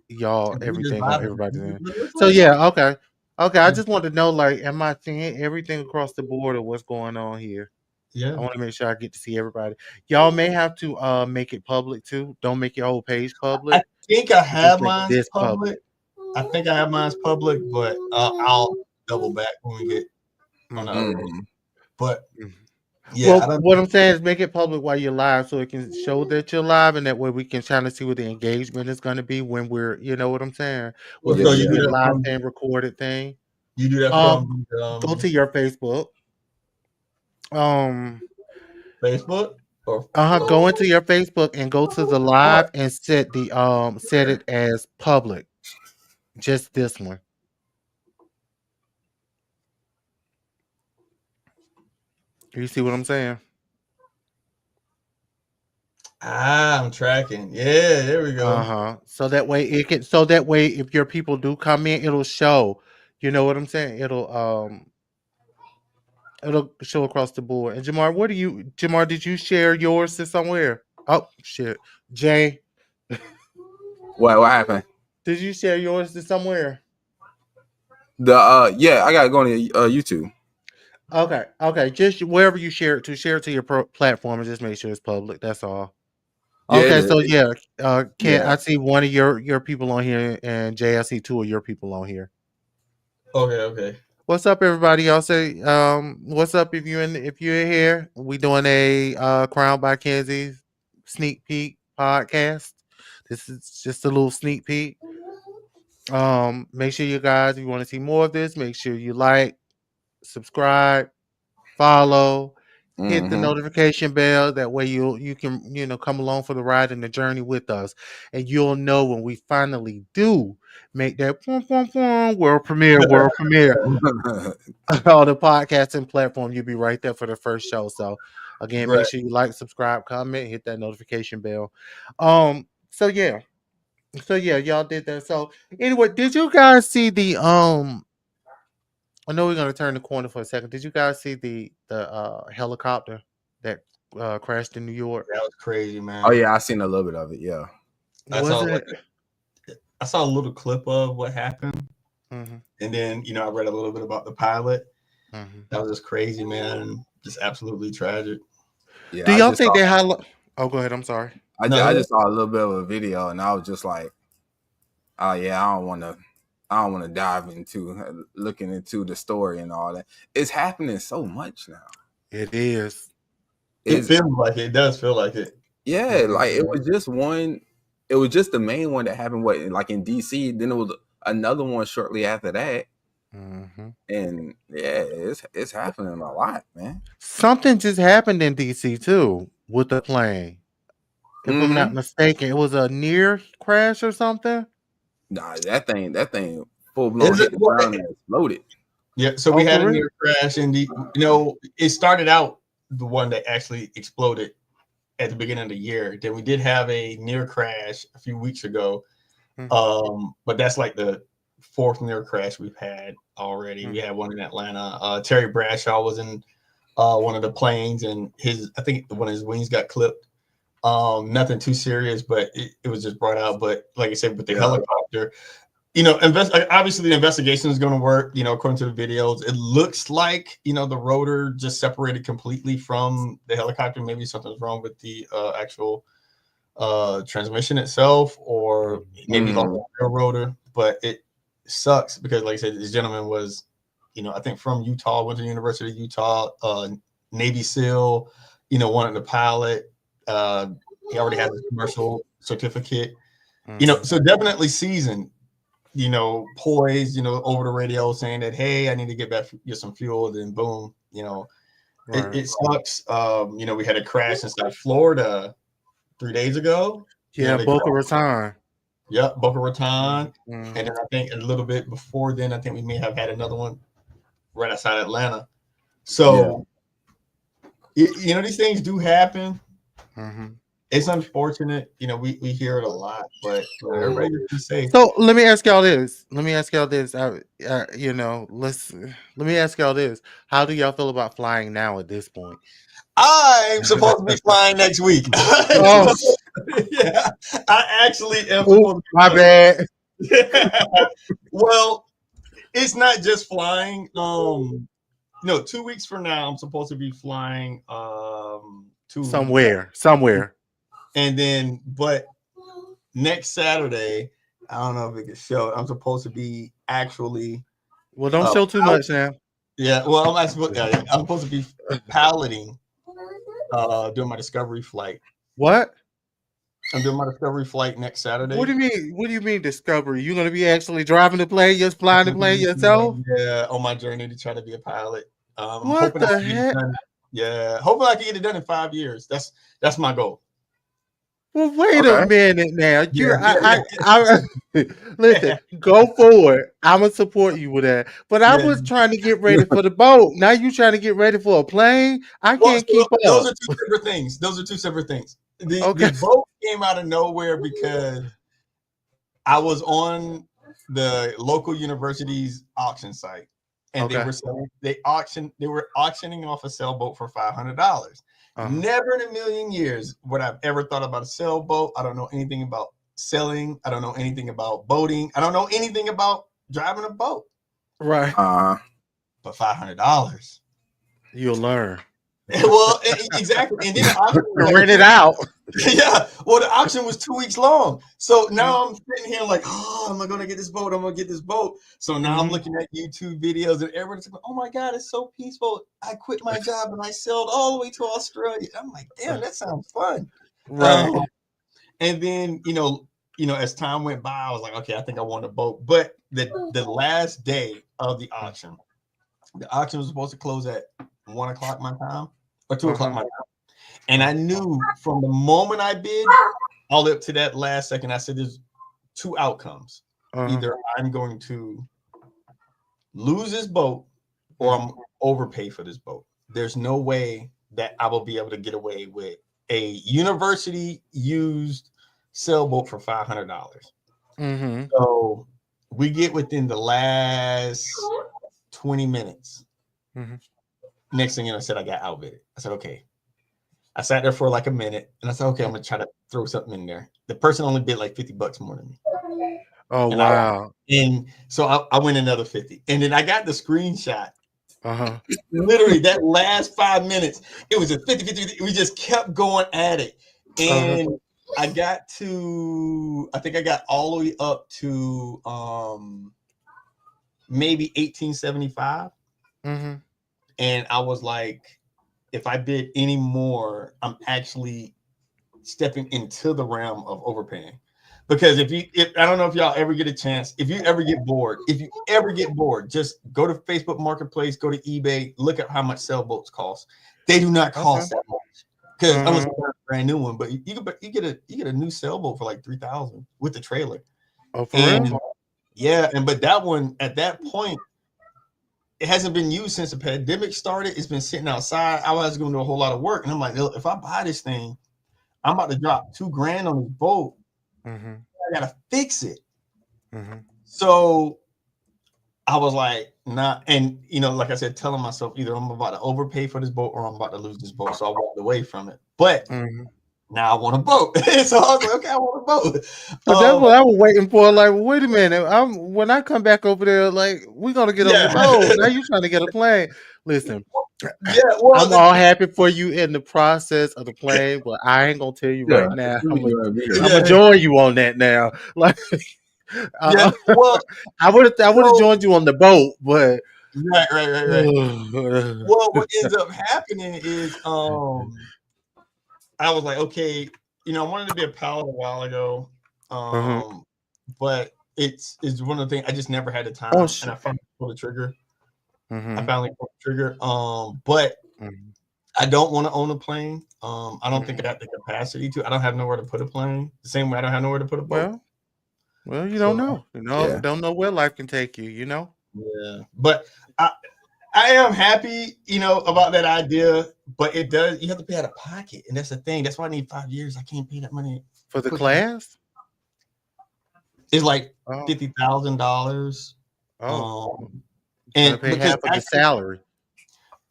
y'all. Everything on everybody's in. So yeah, okay. I just want to know, like, am I seeing everything across the board or what's going on here? Yeah, I want to make sure I get to see everybody. Y'all may have to make it public too. Don't make your whole page public. I think I have mine public. I think I have mine public, but I'll double back when we get on the other one. But yeah, well, what I'm saying is make it public while you're live, so it can show that you're live, and that way we can try to see what the engagement is going to be when we're, you know what I'm saying? Well, so you do that live and recorded thing. You do that from go to your Facebook. Facebook. Go into your Facebook and go to the live and set it as public. Just this one. You see what I'm saying? I'm tracking. Yeah, there we go. So that way if your people do come in, it'll show. You know what I'm saying? It'll show across the board. And Jamar, did you share yours to somewhere? Oh shit. Jay. What happened? Did you share yours to somewhere? Yeah, I gotta go on YouTube. Okay. Just wherever you share it to your platform, and just make sure it's public. That's all. Okay, so Ken, I see one of your people on here, and Jay, I see two of your people on here. Okay. What's up, everybody? Y'all say, what's up if you're here? We doing a Krowndbykenzie sneak peek podcast. This is just a little sneak peek. Make sure you guys, if you want to see more of this, make sure you like, subscribe, follow, hit the notification bell. That way you can come along for the ride and the journey with us, and you'll know when we finally do make that world premiere on the podcasting platform. You'll be right there for the first show. So again, make sure you like, subscribe, comment, hit that notification bell. So yeah, y'all did that. So anyway, did you guys see the I know we're gonna turn the corner for a second. Did you guys see the helicopter that crashed in New York? That was crazy, man. Oh yeah, I seen a little bit of it. Yeah, I saw a little clip of what happened, and then I read a little bit about the pilot. That was just crazy, man. Just absolutely tragic. Yeah. Do y'all think Oh, go ahead. I'm sorry. I just saw a little bit of a video, and I was just like, "Oh yeah, I don't want to dive into looking into the story and all that. It's happening so much now. It is. It feels like it. It does feel like it. Yeah, like it was just one. It was just the main one that happened. Like in DC. Then it was another one shortly after that. And yeah, it's happening a lot, man. Something just happened in DC too with the plane. If I'm not mistaken, it was a near crash or something. Nah, that thing full blown hit the ground and exploded. Yeah, so we had a near crash, and it started out the one that actually exploded at the beginning of the year. Then we did have a near crash a few weeks ago, but that's like the fourth near crash we've had already. We had one in Atlanta. Terry Bradshaw was in one of the planes, and I think one of his wings got clipped. Nothing too serious, but it was just brought out. But like I said, with the helicopter, Obviously the investigation is going to work, according to the videos. It looks like, the rotor just separated completely from the helicopter. Maybe something's wrong with the actual transmission itself, or maybe lost the rotor. But it sucks because, like I said, this gentleman was, I think from Utah, went to the University of Utah, Navy SEAL, wanted to pilot. He already has a commercial certificate, so definitely seasoned. Poised, over the radio saying that, hey, I need to get some fuel. Then boom, it sucks. We had a crash in South Florida 3 days ago. Yeah, Boca Raton. Yep, Boca Raton. And then I think a little bit before then, I think we may have had another one right outside Atlanta. So, these things do happen. It's unfortunate, we hear it a lot, but everybody be safe. So let me ask y'all this. Let me ask y'all this. How do y'all feel about flying now at this point? I'm supposed to be flying next week. Yeah, I actually am. My bad. Well, it's not just flying. 2 weeks from now, I'm supposed to be flying to somewhere. And then, but next Saturday, I don't know if it can show. I'm supposed to be actually. Well, don't show too much now. Yeah, well, I'm supposed to be piloting, doing my discovery flight. What? I'm doing my discovery flight next Saturday. What do you mean? What do you mean discovery? You're gonna be actually driving the plane, just flying the plane yourself? Yeah, on my journey to try to be a pilot. What the heck? Yeah, hopefully I can get it done in 5 years. That's my goal. Well, wait a minute now. Listen, go forward. I'm gonna support you with that. But I was trying to get ready for the boat. Now you trying to get ready for a plane? I can't keep up. Those are two separate things. The boat came out of nowhere because I was on the local university's auction site, and they were auctioning off a sailboat for $500. Never in a million years would I've ever thought about a sailboat. I don't know anything about sailing. I don't know anything about boating. I don't know anything about driving a boat. Right. But $500. You'll learn. Well, exactly. And then the auction rent it out. Yeah. Well, the auction was 2 weeks long. So now I'm sitting here like, am I going to get this boat? I'm going to get this boat. So now I'm looking at YouTube videos and everybody's like, oh my God, it's so peaceful. I quit my job and I sailed all the way to Australia. I'm like, damn, that sounds fun. Right. And then, as time went by, I was like, okay, I think I want a boat. But the last day of the auction was supposed to close at 1 o'clock my time or 2 o'clock my time. And I knew from the moment I bid all up to that last second, I said, there's two outcomes. Either I'm going to lose this boat or I'm overpay for this boat. There's no way that I will be able to get away with a university used sailboat for $500. So we get within the last 20 minutes. Next thing you know, I said I got outbid. I said, okay. I sat there for like a minute and I said, okay, I'm going to try to throw something in there. The person only bid like $50 more than me. Oh, wow. And so I went another 50. And then I got the screenshot. Literally that last 5 minutes, it was a 50. We just kept going at it. And I think I got all the way up to maybe 1875. And I was like, if I bid any more, I'm actually stepping into the realm of overpaying. Because if I don't know if y'all ever get a chance, if you ever get bored, just go to Facebook Marketplace, go to eBay, look at how much sailboats cost. They do not cost that much. Because unless you got a brand new one, but you get a new sailboat for like $3,000 with the trailer. Oh, for real? Yeah, but that one at that point, it hasn't been used since the pandemic started. It's been sitting outside. I was going to do a whole lot of work. And I'm like, if I buy this thing, I'm about to drop $2,000 on this boat. I got to fix it. So I was like, nah. And, like I said, telling myself either I'm about to overpay for this boat or I'm about to lose this boat. So I walked away from it. But now I want a boat. So I was like, okay, I want a boat. But that's what I was waiting for. Like, wait a minute. When I come back over there, like, we're gonna get on the boat. Now you trying to get a plane. Listen, I'm all happy for you in the process of the plane, but I ain't gonna tell you right now. I'm gonna join you on that now. Like, well, I would have joined you on the boat, but right. Well, what ends up happening is I was like, okay, I wanted to be a pilot a while ago, but it's one of the things I just never had the time, and I finally pulled the trigger. I finally pulled the trigger, but I don't want to own a plane. I don't think I have the capacity to. I don't have nowhere to put a plane. The same way I don't have nowhere to put a boat. Well, you don't know. Don't know where life can take you. Yeah, but I am happy, about that idea. But it does. You have to pay out of pocket, and that's the thing. That's why I need 5 years. I can't pay that money for the class. It's like $50,000. And pay half of the salary.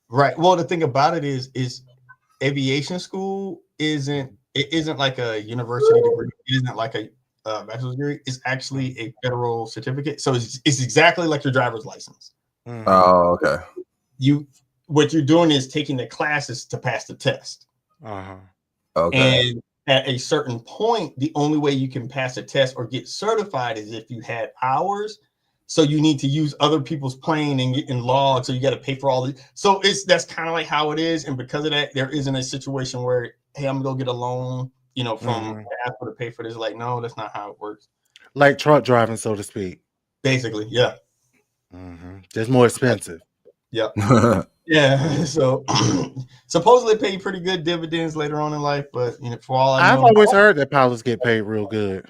Right. Well, the thing about it is aviation school isn't like a university degree. It isn't like a bachelor's degree. It's actually a federal certificate. So it's exactly like your driver's license. Oh, okay. What you're doing is taking the classes to pass the test. Okay. And at a certain point, the only way you can pass a test or get certified is if you had hours. So you need to use other people's plane and get in log. So you got to pay for all the. So that's kind of like how it is. And because of that, there isn't a situation where, hey, I'm gonna go get a loan, from Apple to pay for this. Like, no, that's not how it works. Like truck driving, so to speak. Basically, yeah. Just more expensive. Yep. Yeah. So supposedly pay pretty good dividends later on in life, but for all I know, I've always heard that pilots get paid real good.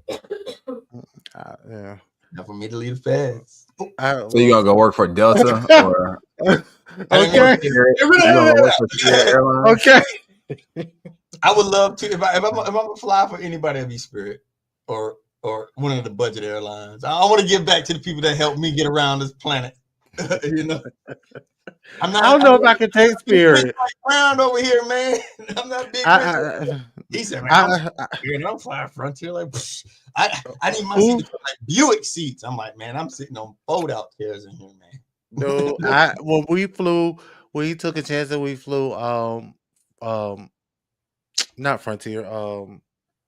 Yeah. Not for me to leave the feds. So you gonna go work for Delta or? Okay. Okay. I would love to if I'm gonna fly for anybody, it'd be Spirit or one of the budget airlines. I want to give back to the people that helped me get around this planet. I don't know if I can take Spirit. Around over here, man. I'm not big. He said, "Man, I'm flying Frontier." Like, I need my seat to feel like Buick seats. I'm like, man, I'm sitting on fold-out chairs in here, man. No, when we took a chance and we flew, not Frontier,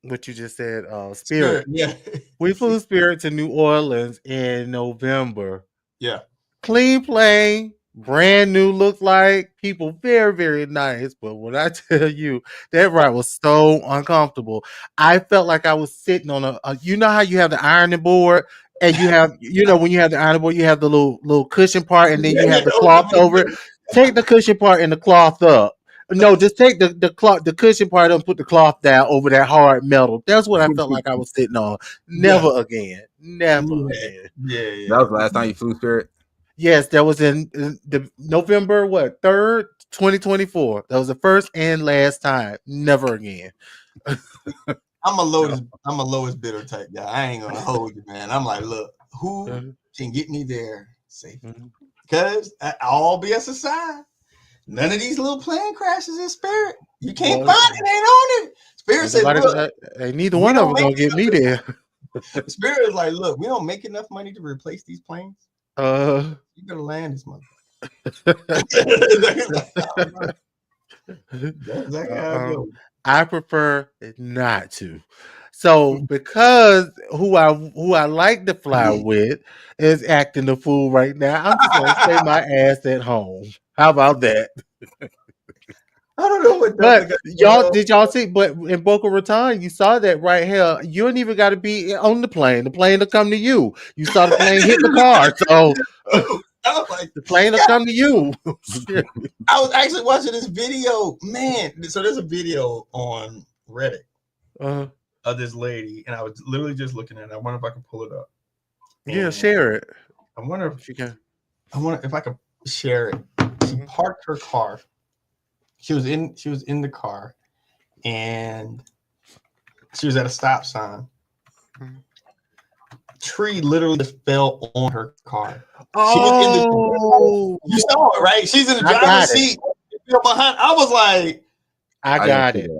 what you just said, Spirit. Yeah, we flew Spirit to New Orleans in November. Yeah, clean plane. Brand new, look like people very, very nice. But when I tell you that ride was so uncomfortable, I felt like I was sitting on a you know how you have the ironing board and you have, when you have the ironing board, you have the little cushion part and then you have the cloth over it. Take the cushion part and the cloth up. No, just take the cushion part up and put the cloth down over that hard metal. That's what I felt like I was sitting on. Never again. Never again. Yeah. That was the last time you flew Spirit? Yes, that was in the November 3rd, 2024. That was the first and last time. Never again. I'm a lowest bidder type guy. I ain't gonna hold you, man. I'm like, look, who can get me there safely? Because all BS aside, none of these little plane crashes in Spirit. You can't find it. Ain't on it. Spirit said, look, neither one of them gonna get me there. Spirit is like, look, we don't make enough money to replace these planes. You gotta land this motherfucker. That's exactly how it goes. I prefer not to. So because who I like to fly with is acting the fool right now, I'm just gonna stay my ass at home. How about that? I don't know what. But did y'all see? But in Boca Raton, you saw that right here. You don't even got to be on the plane. The plane will come to you. You saw the plane hit the car, so like, the plane will come to you. I was actually watching this video, man. So there's a video on Reddit of this lady, and I was literally just looking at it. I wonder if I can pull it up. Yeah, share it. I wonder if you can. I wonder if I can share it. She parked her car. She was in the car, and she was at a stop sign. Tree literally just fell on her car. She was you saw it, right? She's in the driver's seat. Behind. I was like, I got it.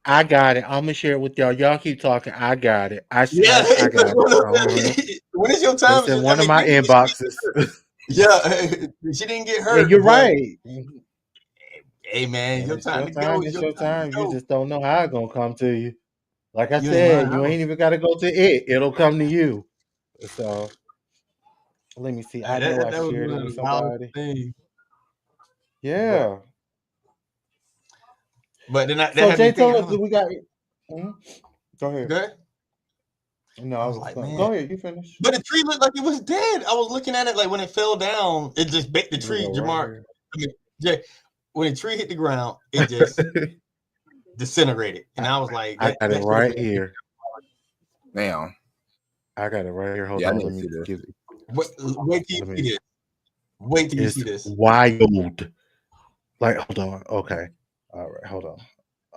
I got it. I'm gonna share it with y'all. Y'all keep talking. I got it. I Yeah. got it. When is your time? It's in one of my inboxes. Yeah, she didn't get hurt. And you're but, right. hey man, When your it's time your to time, go. it's your time. You Go. just don't know how it's gonna come to you. Like I You ain't said, lying. you ain't even gotta go to it. It'll come to you. So let me see. I know I That was shared one it of with the wildest somebody. things. Yeah. But then that So had me Jay thinking. told us that we got. Mhm. Go ahead. Good. No, I I was was like, gonna man. go ahead. You finish. But the tree looked like it was dead. I was looking at it like when it fell down, it just baked the Let me tree. go right Jamar, here. I mean, Jay, when the tree hit the ground, it just disintegrated, and I was like, I that got it should have right been. here. Damn. I got it right here. Hold Yeah, I on. need Let to me see this. give it. Wait till you see this. Wait till you see It's this. wild. Like, hold on. Okay. All right. Hold on.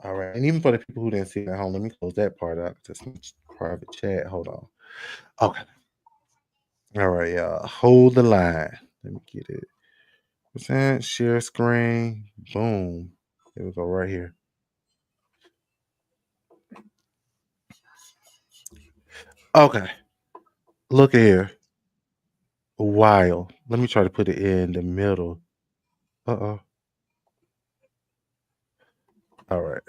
All right. And even for the people who didn't see it at home, let me close that part out. Just private chat. Hold on. Okay. All right, y'all. Hold the line. Let me get it. What's that? Share screen. Boom. Here we go. Right here. Okay. Look at here. Wild. Let me try to put it in the middle. Uh-oh. All right.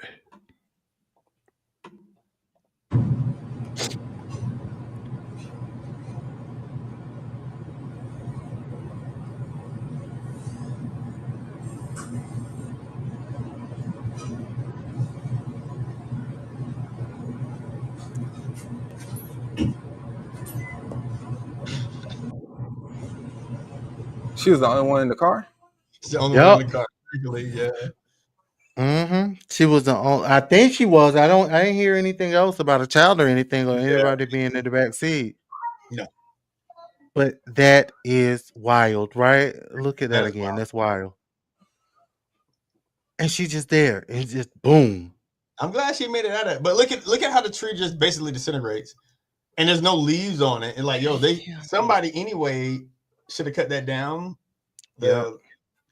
She was the only one in the car. She's the only one in Yep. the car. Yeah. Mm-hmm. She was the only. I think she was. I didn't hear anything else about a child or anything or anybody being in the back seat. No. But that is wild, right? Look at that That is again. wild. That's wild. And she's just there, and just boom. I'm glad she made it out of it. But look at how the tree just basically disintegrates, and there's no leaves on it. And like, yo, somebody anyway should have cut that down. The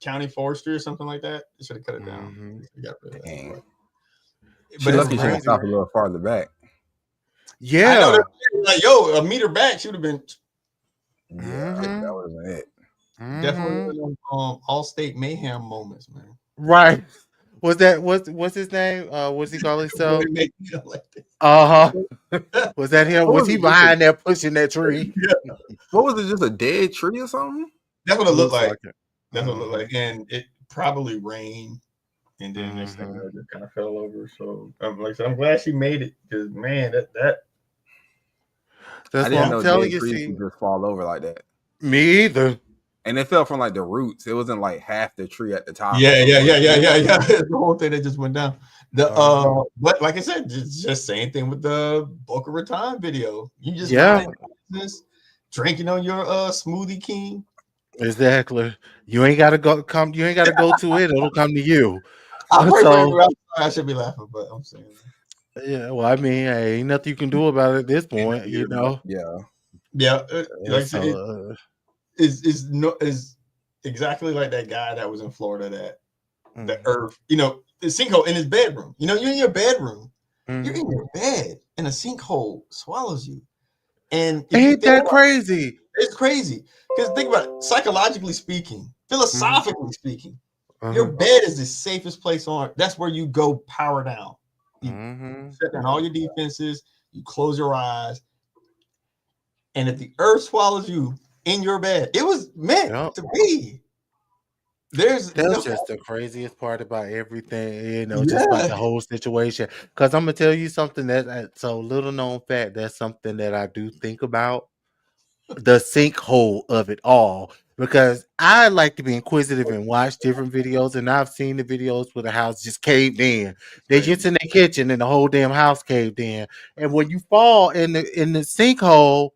county forestry or something like that. They should have cut it down. Mm-hmm. Got rid of that. She lucky she didn't stop a little farther back. Yeah. I know that. Like, yo, a meter back, she would have been. Yeah, that would have been it. Definitely all state mayhem moments, man. Right. Was that what's his name? What's he call himself? Like Was that him? Was he behind there pushing that tree? Yeah. What was it? Just a dead tree or something? That's what it looked like. It. That's what it looked like, and it probably rained, and then next thing it just kind of fell over. So like I said, I'm glad she made it because man, that's I didn't know dead trees could just fall over like that. Me either. And it fell from like the roots. It wasn't like half the tree at the top. Yeah. The whole thing that just went down. But like I said, just same thing with the Boca Raton video. You just business, drinking on your Smoothie King. Exactly. You ain't gotta go You ain't gotta go to it. It'll come to you. I should be laughing, but I'm saying. Yeah. Well, I mean, hey, ain't nothing you can do about it at this point. You know. Yeah. Like I said, is exactly like that guy that was in Florida that the earth, the sinkhole in his bedroom. You're in your bedroom, you're in your bed, and a sinkhole swallows you. And ain't that crazy? It's crazy because think about it, psychologically speaking, philosophically speaking, your bed is the safest place on earth. That's where you go power down. You shut down all your defenses. You close your eyes. And if the earth swallows you in your bed, it was meant to be. That's just the craziest part about everything, just about the whole situation. Because I'm gonna tell you something that's so little known fact. That's something that I do think about, the sinkhole of it all. Because I like to be inquisitive and watch different videos, and I've seen the videos where the house just caved in. They just in the kitchen and the whole damn house caved in. And when you fall in the sinkhole,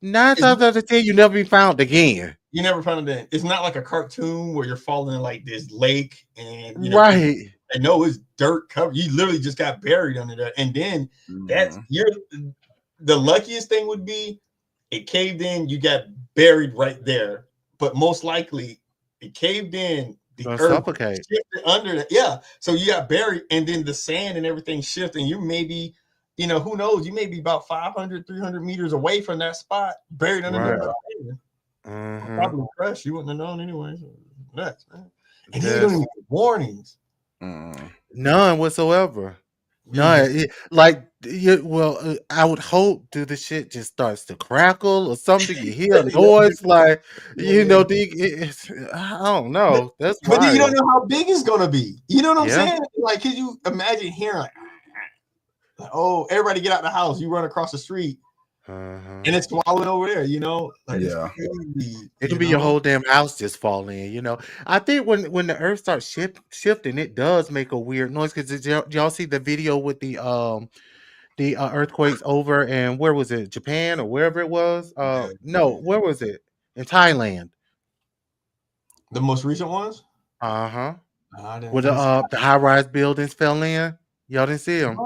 9 times out of 10, you never be found again. You never found it. It's not like a cartoon where you're falling in like this lake and I know it's dirt covered. You literally just got buried under there, and then the luckiest thing would be it caved in. You got buried right there, but most likely it caved in. the Gonna earth suffocate. shifted under that. Yeah. So you got buried, and then the sand and everything shifted, and you maybe, who knows, you may be about 500, 300 meters away from that spot, buried underneath Right. the sand. Mm-hmm. Probably crushed. You wouldn't have known anyway. So nuts, man. And then you Yes. don't even get warnings. None whatsoever. None. I would hope the shit just starts to crackle or something. You hear a noise like, I don't know. That's But then you don't wild. know how big it's gonna be. You know what I'm Yeah. saying? Like, could you imagine hearing like, oh, everybody get out the house. You run across the street. And it's swallowed over there, like Yeah. it's crazy, It can be your whole damn house just falling in, I think when the earth starts shifting, it does make a weird noise. Because did y'all see the video with the earthquakes over, and where was it, Japan or wherever it was? No, where was it? In Thailand. The most recent ones? Where I the high-rise buildings fell in. Y'all didn't see them.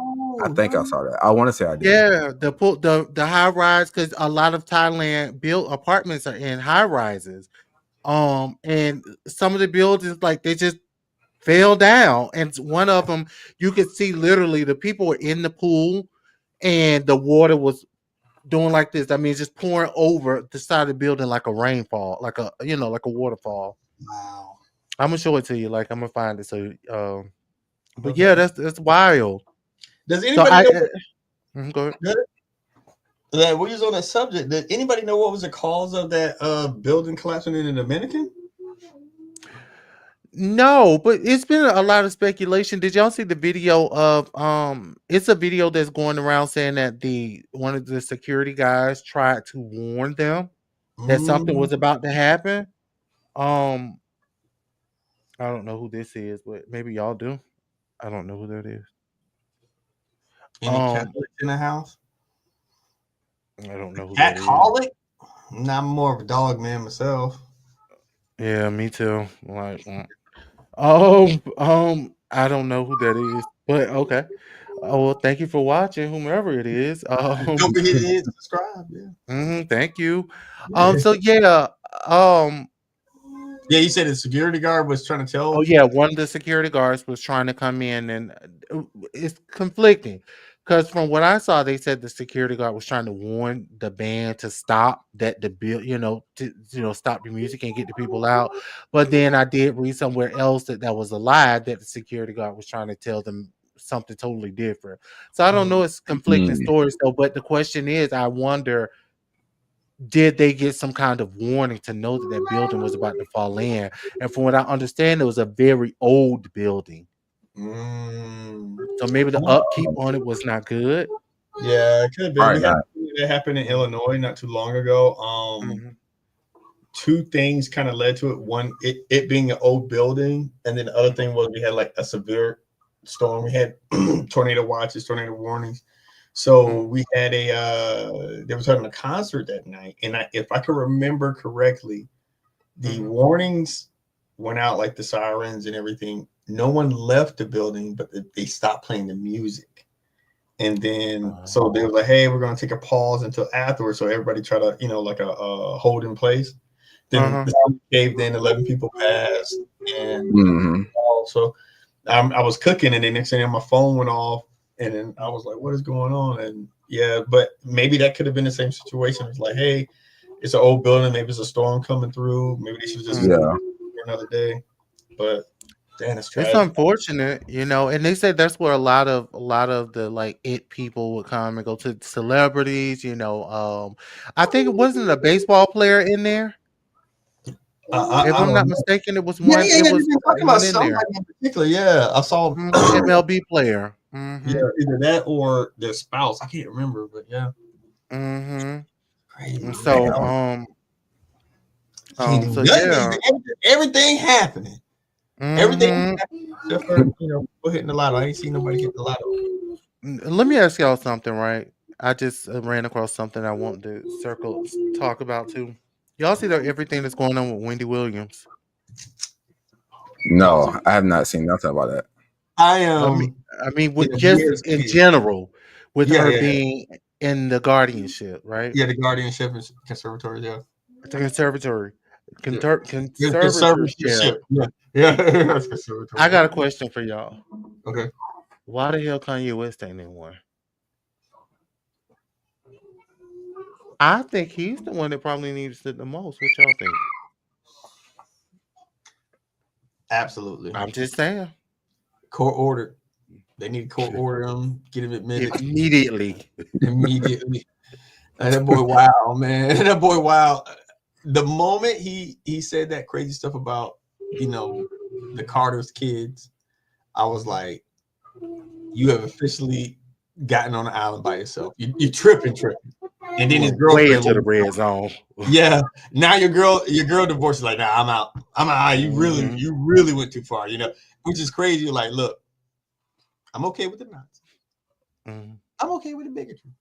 I think I saw that. I want to say I did. Yeah, the high-rise, because a lot of Thailand built apartments are in high-rises. And some of the buildings, like, they just fell down, and one of them, you could see literally the people were in the pool, and the water was doing like this. I mean, just pouring over the side of the building like a rainfall, like a waterfall. Wow. I'm gonna show it to you. Like, I'm gonna find it. So, but yeah, that's wild. Does anybody know? Go ahead. That we was on that subject. Did anybody know what was the cause of that building collapsing in the Dominican? No, but it's been a lot of speculation. Did y'all see the video of it's a video that's going around saying that one of the security guys tried to warn them that something was about to happen. I don't know who this is, but maybe y'all do. I don't know who that is. Any Catholics in the house? I don't know who that is. Catholic? Nah, I'm more of a dog man myself. Yeah, me too. Like, I don't know who that is, but okay. Oh, well, thank you for watching, whomever it is. Don't forget to hit subscribe. Yeah. Thank you. So yeah. Yeah, you said the security guard was trying to tell. Oh yeah, one of the security guards was trying to come in, and it's conflicting. Because from what I saw, they said the security guard was trying to warn the band to stop the bill, stop the music and get the people out. But then I did read somewhere else that was a lie, that the security guard was trying to tell them something totally different. So I don't know, it's conflicting stories though. But the question is, I wonder, did they get some kind of warning to know that building was about to fall in? And from what I understand, it was a very old building. So maybe the upkeep on it was not good. Yeah, it could have been. That happened in Illinois not too long ago. Two things kind of led to it. One, it being an old building, and then the other thing was we had like a severe storm. We had tornado watches, tornado warnings. So we had they were having a concert that night, and if I can remember correctly, the warnings went out, like the sirens and everything. No one left the building, but they stopped playing the music. And then so they were like, "Hey, we're going to take a pause until afterwards." So everybody try to, like a hold in place. Then the sun caved in, 11 people passed, and so I was cooking, and then next thing my phone went off. And then I was like, what is going on? And yeah, but maybe that could have been the same situation. It's like, hey, it's an old building. Maybe it's a storm coming through. Maybe they should just for another day. But damn, it's unfortunate, and they say that's where a lot of the like it people would come and go to celebrities, I think it wasn't a baseball player in there. If I'm not mistaken, it was one. It was talking about somebody in particular. Yeah, I saw MLB player. Yeah, either that or their spouse. I can't remember, but yeah. Crazy. So everything happening. Everything happening except for people hitting the lotto. I ain't seen nobody hit the lotto. Let me ask y'all something, right? I just ran across something I want to talk about too. Y'all see everything that's going on with Wendy Williams? No, I have not seen nothing about that. I mean, with just in general, with her being in the guardianship, right? Yeah, the guardianship and conservatory, yeah. The conservatory. Conservatorship. Yeah. That's conservatorship. I got a question for y'all. Okay. Why the hell Kanye West ain't in one? I think he's the one that probably needs it the most. What y'all think? Absolutely. I'm just saying. Court ordered. They need to court order him, get him admitted immediately. And that boy, wow, man. That boy, wow. The moment he said that crazy stuff about, the Carter's kids, I was like, you have officially gotten on the island by yourself. You tripping. And then his girlfriend way into the red zone. Yeah. Now your girl divorced is like, nah, I'm out. You really went too far, which is crazy. You're like, look, I'm okay with the nonsense. I'm okay with the bigotry.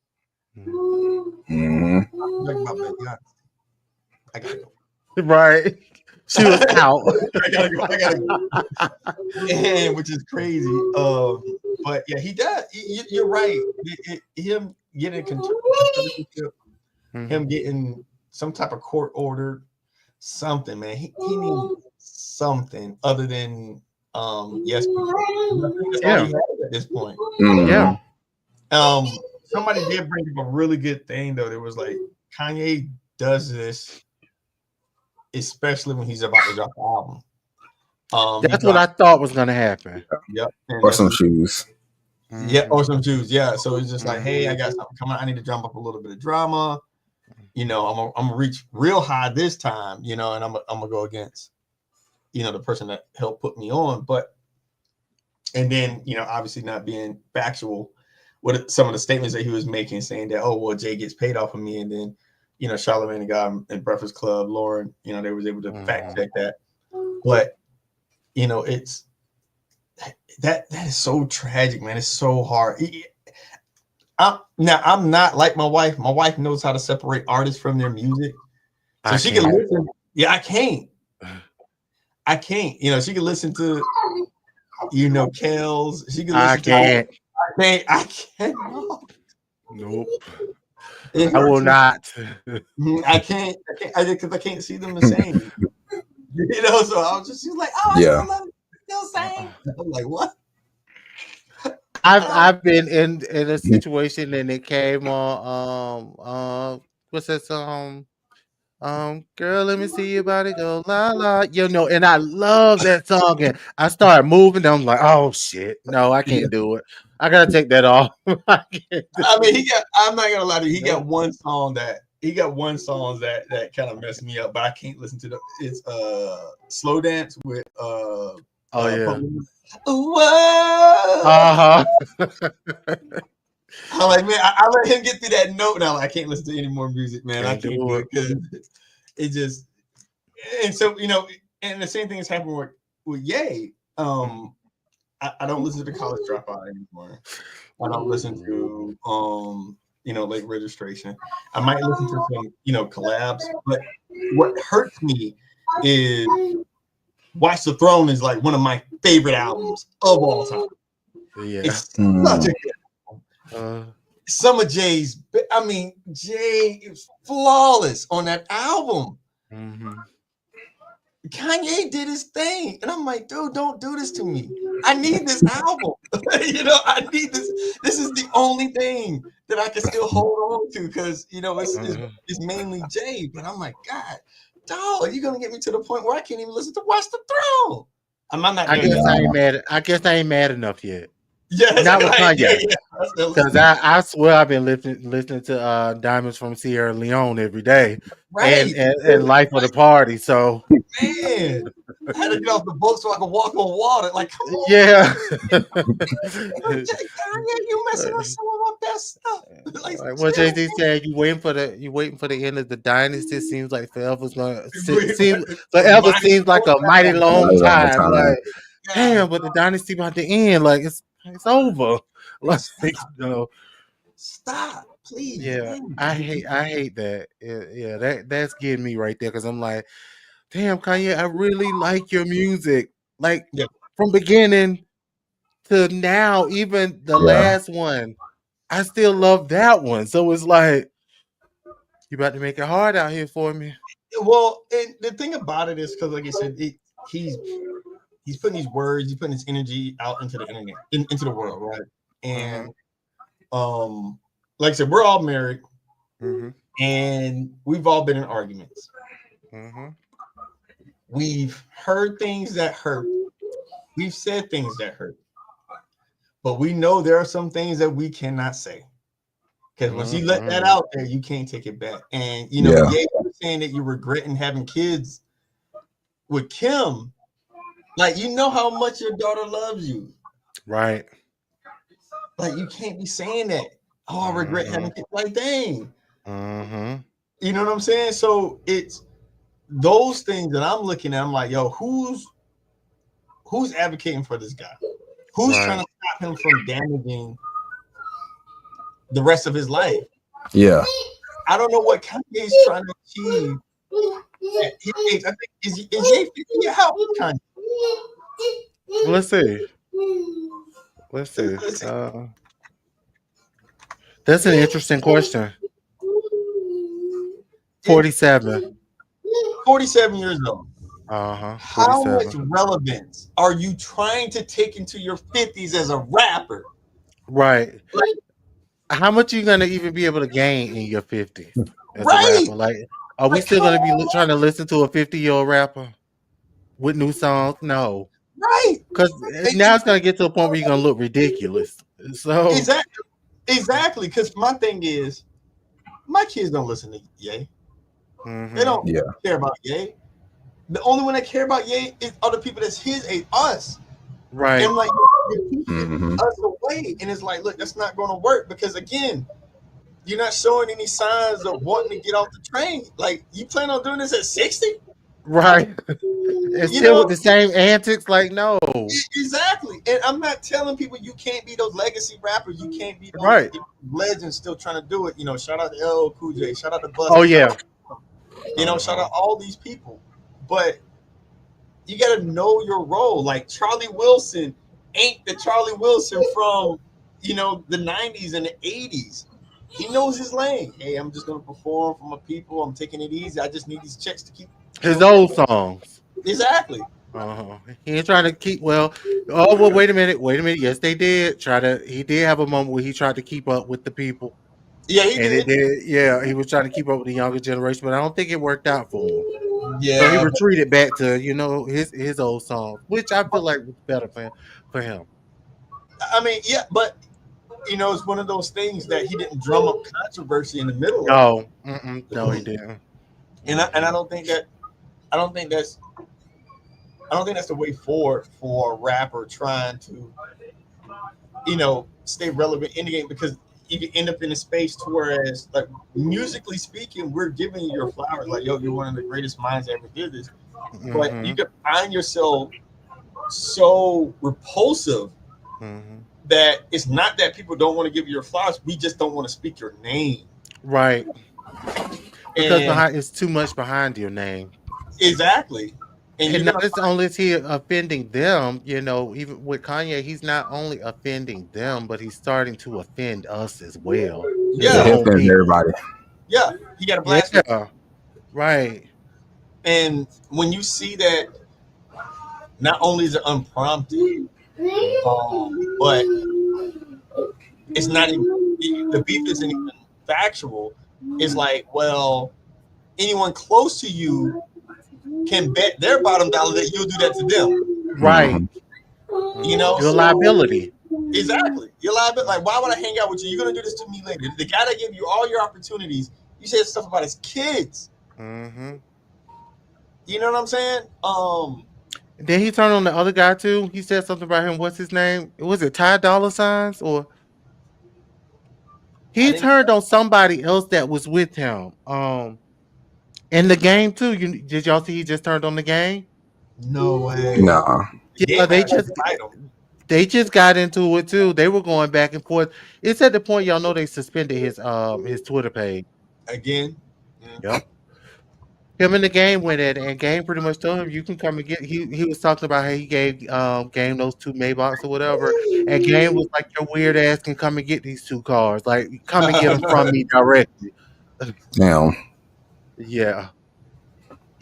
I gotta go. Right. She was out. I gotta go. And which is crazy. But yeah, he does. You're right. Him getting conservatorship, him getting some type of court order, something, man. He needs something other than yes. Yeah. At this point. Yeah. Somebody did bring up a really good thing though. There was like Kanye does this, especially when he's about to drop the album. That's what I thought was gonna happen. Yep. Or some shoes. Yeah, or some shoes. Yeah. So it's just like, hey, I got something coming. I need to drum up a little bit of drama. I'm gonna reach real high this time, and I'm gonna go against, the person that helped put me on. And then, obviously not being factual with some of the statements that he was making, saying that, oh, well, Jay gets paid off of me. And then, Charlamagne the God and Breakfast Club, Lauren, they was able to fact check that. But, it's that is so tragic, man. It's so hard. I'm not like my wife. My wife knows how to separate artists from their music. So she can listen. Yeah, I can't. She can listen to, Kells. She can listen I can't. Nope. I will not. I can't. Because I can't see them the same. So I was just like, oh, yeah. Still same. I'm like, what? I've been in a situation and it came on what's that song? Girl, let me see your body go la la, and I love that song. And I started moving. I'm like, oh shit, no, I can't do it. I gotta take that off. I'm not gonna lie to you. He got one song that kind of messed me up, but I can't listen to it's Slow Dance with oh yeah. Whoa. I'm like, man, I let him get through that note now. I can't listen to any more music, man. I can't do it because it just. And so and the same thing is happening with Ye. I don't listen to the College Dropout anymore. I don't listen to Late Registration. I might listen to some collabs, but what hurts me is Watch the Throne is like one of my favorite albums of all time. Yeah, it's such a good album. Some of Jay's, Jay is flawless on that album. Kanye did his thing, and I'm like, dude, don't do this to me. I need this album. I need this. This is the only thing that I can still hold on to because it's mainly Jay. But I'm like, God, dog, you're gonna get me to the point where I can't even listen to Watch the Throne. I guess I ain't mad enough yet. Yeah, not with Kanye. Because I swear I've been listening to Diamonds from Sierra Leone every day, right? And Life of the Party. So man, I had to get off the boat so I could walk on water. Like, come on. Yeah. Kanye, you messing up some of my best stuff. Like what Jay-Z said, you waiting for the end of the dynasty. Seems like forever seems like a mighty long time. Like, damn, but the dynasty about to end. Like it's over. Like, stop, please. Yeah, I hate that. Yeah, that's getting me right there because I'm like, damn, Kanye, I really like your music. Like from beginning to now, even the last one, I still love that one. So it's like, you about to make it hard out here for me. Well, and the thing about it is because, like I said, he's putting these words, he's putting his energy out into the internet, into the world, right? And like I said, we're all married, and we've all been in arguments. We've heard things that hurt. We've said things that hurt. But we know there are some things that we cannot say. Because once you let that out there, you can't take it back. And, you know, you're saying that you're regretting having kids with Kim. Like, you know how much your daughter loves you. Right. Like, you can't be saying that. Oh, I regret having kids. Like, dang. You know what I'm saying? So it's those things that I'm looking at. I'm like, yo, who's advocating for this guy? Who's trying to stop him from damaging the rest of his life? Yeah. I don't know what Kanye's trying to achieve at his age. I think is Ye 50? How old is Kanye? Let's see. That's an interesting question. 47. 47 years old. 47. How much relevance are you trying to take into your 50s as a rapper? Right. Like, how much are you gonna even be able to gain in your 50s as a rapper? Like, are we still gonna be trying to listen to a 50-year-old rapper with new songs? No. Right. Because now it's gonna get to a point where you're gonna look ridiculous. So exactly. Because my thing is, my kids don't listen to Ye. They don't care about Ye. The only one that care about Ye is other people that's his age, us. Right. And like you're pushing us away. And it's like, look, that's not gonna work because again, you're not showing any signs of wanting to get off the train. Like, you plan on doing this at 60? Right. And still with the same antics, like, no. Exactly. And I'm not telling people you can't be those legacy rappers. You can't be those legends still trying to do it. You know, shout out to LL Cool J, shout out to Busta. Oh, yeah. You know, shout out all these people. But you got to know your role. Like, Charlie Wilson ain't the Charlie Wilson from, you know, the 90s and the 80s. He knows his lane. Hey, I'm just going to perform for my people. I'm taking it easy. I just need these checks to keep his old songs. Exactly. He ain't trying to keep wait a minute. Yes, they did he did have a moment where he tried to keep up with the people. Yeah, he did. It did. Yeah, he was trying to keep up with the younger generation, but I don't think it worked out for him. Yeah. So he retreated back to, you know, his old songs, which I feel like was better for him. I mean, yeah, but you know, it's one of those things that he didn't drum up controversy in the middle of. No, he didn't. And I don't think that's the way forward for a rapper trying to, you know, stay relevant in the game, because you can end up in a space to whereas, like, musically speaking, we're giving you your flowers. Like, yo, you're one of the greatest minds that ever did this. But you could find yourself so repulsive that it's not that people don't want to give you your flowers. We just don't want to speak your name. Right. Because it's too much behind your name. Exactly. And not only is he offending them, you know, even with Kanye, he's not only offending them, but he's starting to offend us as well. Yeah, he offends everybody. Yeah, he got a blast. Yeah, right. And when you see that, not only is it unprompted, but it's not even, the beef isn't even factual. It's like, well, anyone close to you can bet their bottom dollar that you'll do that to them. Right. You know, your liability. Exactly. Your liability. Like, why would I hang out with you? You're going to do this to me later. The guy that gave you all your opportunities, you said stuff about his kids. You know what I'm saying? Then he turned on the other guy too. He said something about him. What's his name? Was it Ty Dolla $igns or? He turned on somebody else that was with him. In the game too. Did y'all see he just turned on the game? No way. No. Yeah, they just got into it too. They were going back and forth. It's at the point, y'all know, they suspended his Twitter page again. Yep. Him in the game went at it, and Game pretty much told him, you can come and get. He was talking about how he gave Game those 2 Maybachs or whatever, and Game was like, your weird ass can come and get these 2 cars, like come and get them from me directly. Damn. Yeah.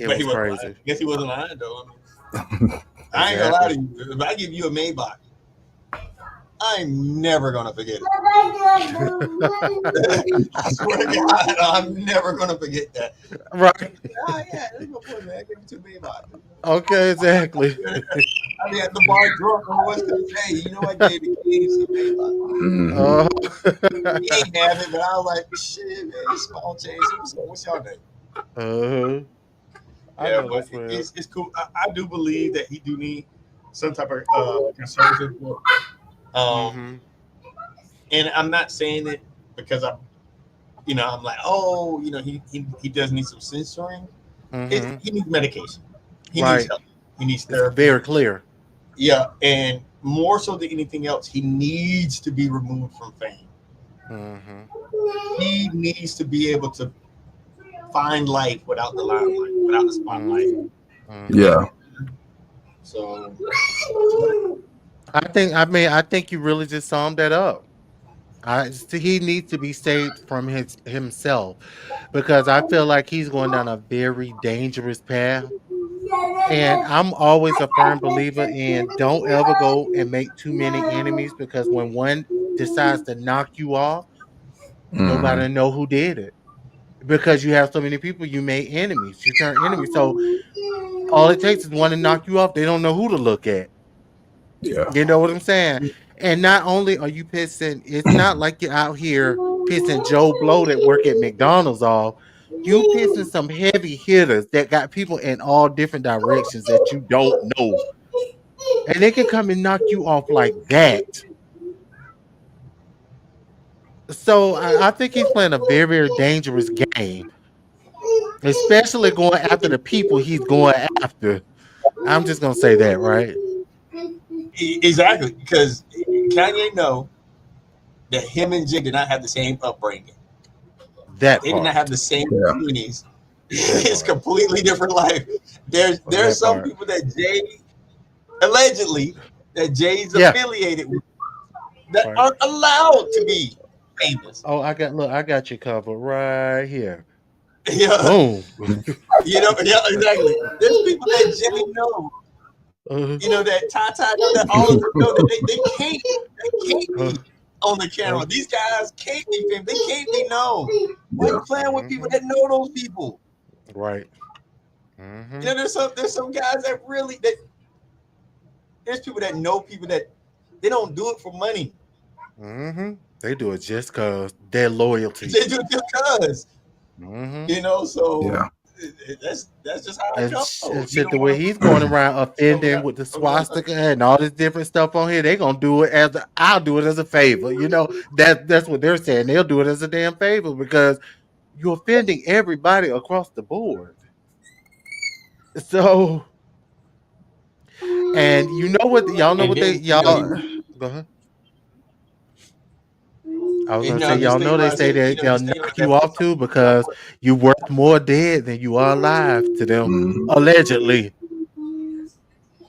It But was he wasn't crazy. lying. I guess he wasn't lying though. I ain't gonna lie to you. If I give you a Maybach, I'm never gonna forget it. I swear to God, I'm never gonna forget that. Right. Oh yeah, that's my boy, man. I gave him 2 Maybach. Okay, exactly. I be at the bar drunk on what's gonna say, you know, I gave the kids some Maybach. He ain't have it, but I was like, shit, man, small change. What's y'all name? I Yeah, know but that's real. it's cool. I do believe that he do need some type of conservative book. And I'm not saying it because I'm like, oh, he does need some censoring. He needs medication. He needs help. He needs therapy. It's very clear. Yeah, and more so than anything else, he needs to be removed from fame. He needs to be able to find life without the limelight, without the spotlight. Yeah. So I think you really just summed that up. He needs to be saved from himself, because I feel like he's going down a very dangerous path. And I'm always a firm believer in don't ever go and make too many enemies, because when one decides to knock you off, nobody know who did it. Because you have so many people, you made enemies. You turn enemies. So all it takes is one to knock you off. They don't know who to look at. Yeah. You know what I'm saying? And not only are you pissing, it's not like you're out here pissing Joe Blow that work at McDonald's off. You pissing some heavy hitters that got people in all different directions that you don't know. And they can come and knock you off like that. So I think he's playing a very, very dangerous game, especially going after the people he's going after. I'm just going to say that, right? Exactly, because Kanye know that him and Jay did not have the same upbringing. They did not have the same communities. It's completely different life. There's some people that Jay allegedly that Jay's affiliated with that aren't allowed to be famous. Oh, I got you covered right here. Yeah. Boom. Yeah, exactly. There's people that Jay know. That Tata know, that all of them know that they can't be on the camera. These guys can't be famous. They can't be known. Why are you playing with people that know those people? Right. There's some guys that really there's people that know people that they don't do it for money. They do it just cause their loyalty. They do it just cause. So yeah. That's just how it goes. Shit, the way he's going around offending with the swastika and all this different stuff on here, they gonna do it I'll do it as a favor. That's what they're saying. They'll do it as a damn favor because you're offending everybody across the board. So, and you know what? Y'all know what y'all. Go ahead. I was gonna say, y'all know they say that they'll knock you off too because you worth more dead than you are alive to them, allegedly.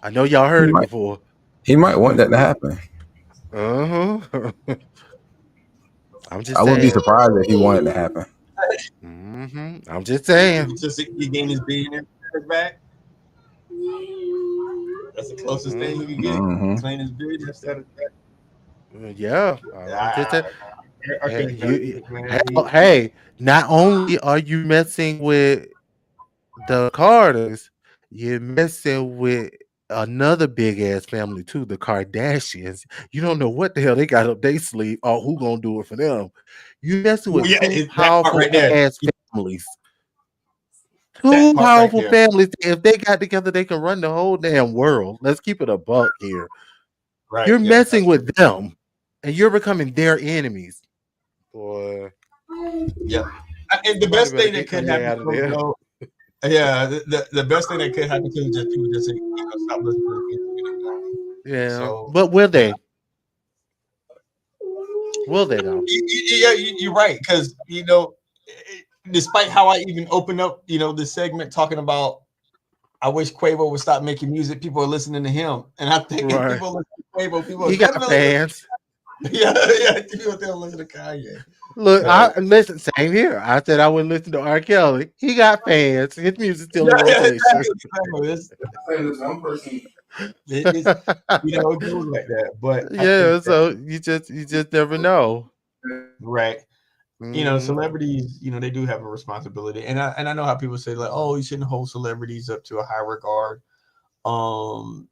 I know y'all heard it before. He might want that to happen. I'm just I wouldn't be surprised if he wanted to happen. I'm just saying. Just he gained his billionaire back. That's the closest thing you can get. Claim his billionaire status back. Yeah. Hey, not only are you messing with the Carters, you're messing with another big ass family too, the Kardashians. You don't know what the hell they got up their sleeve or who gonna do it for them. You messing with two powerful ass families. Two powerful families. If they got together, they can run the whole damn world. Let's keep it a buck here. Right. You're messing with them, and you're becoming their enemies. Boy. Yeah. And the best thing that could happen, the best thing that could happen to just people just say, stop listening to the Yeah. So, but will they? Will they though? Yeah, you're right. Because despite how I even opened up, this segment talking about, I wish Quavo would stop making music. People are listening to him, and I think if people listen to Quavo, people he got fans. yeah. People don't listen to Kanye. Look, I listen. Same here. I said I wouldn't listen to R. Kelly. He got fans. His music's still in Yeah, rotation. exactly. There's one person. It's it goes like that. But I think Yeah. So you just never know. right. Mm-hmm. Celebrities, they do have a responsibility, and I know how people say like, oh, you shouldn't hold celebrities up to a high regard. And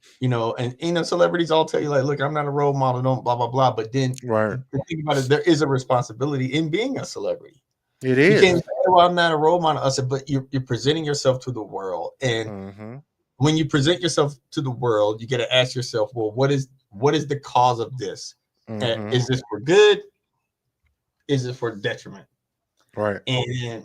celebrities all tell you like, look, I'm not a role model, don't blah blah blah. But then Right. the thing about it, there is a responsibility in being a celebrity. It You can't is. say, well, I'm not a role model. I said, but you're presenting yourself to the world, and Mm-hmm. when you present yourself to the world, you got to ask yourself, well, what is the cause of this? Mm-hmm. Is this for good? Is it for detriment? Right. And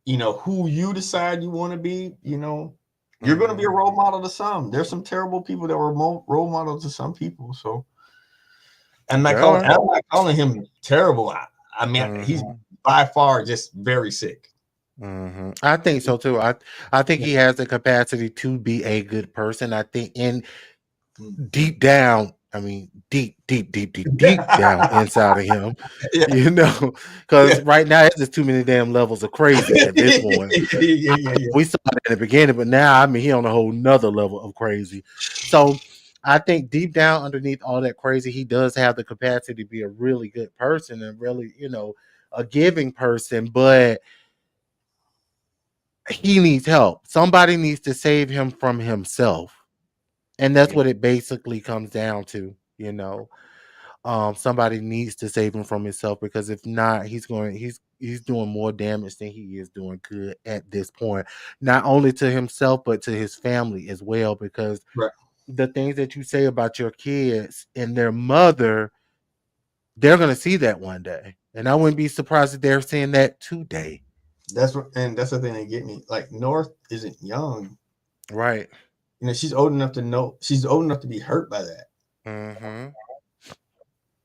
who you decide you want to be, you're going to be a Mm-hmm. role model to some. There's some terrible people that were role models to some people. So I'm not There are. calling him terrible. I mean, he's Mm-hmm. by far just very sick. Mm-hmm. I think so too. I think he has the capacity to be a good person. I think in deep down, I mean, deep down inside of him, Yeah. because Yeah. right now it's just too many damn levels of crazy at this point. Yeah. We saw it in the beginning, but now I mean he on a whole nother level of crazy. So I think deep down underneath all that crazy, he does have the capacity to be a really good person and really, a giving person, but he needs help. Somebody needs to save him from himself. And that's Yeah. what it basically comes down to, somebody needs to save him from himself, because if not, he's doing more damage than he is doing good at this point. Not only to himself, but to his family as well, because Right. the things that you say about your kids and their mother, they're gonna see that one day. And I wouldn't be surprised if they're seeing that today. That's the thing that get me. Like North isn't young. Right. She's old enough to know. She's old enough to be hurt by that. Mm-hmm.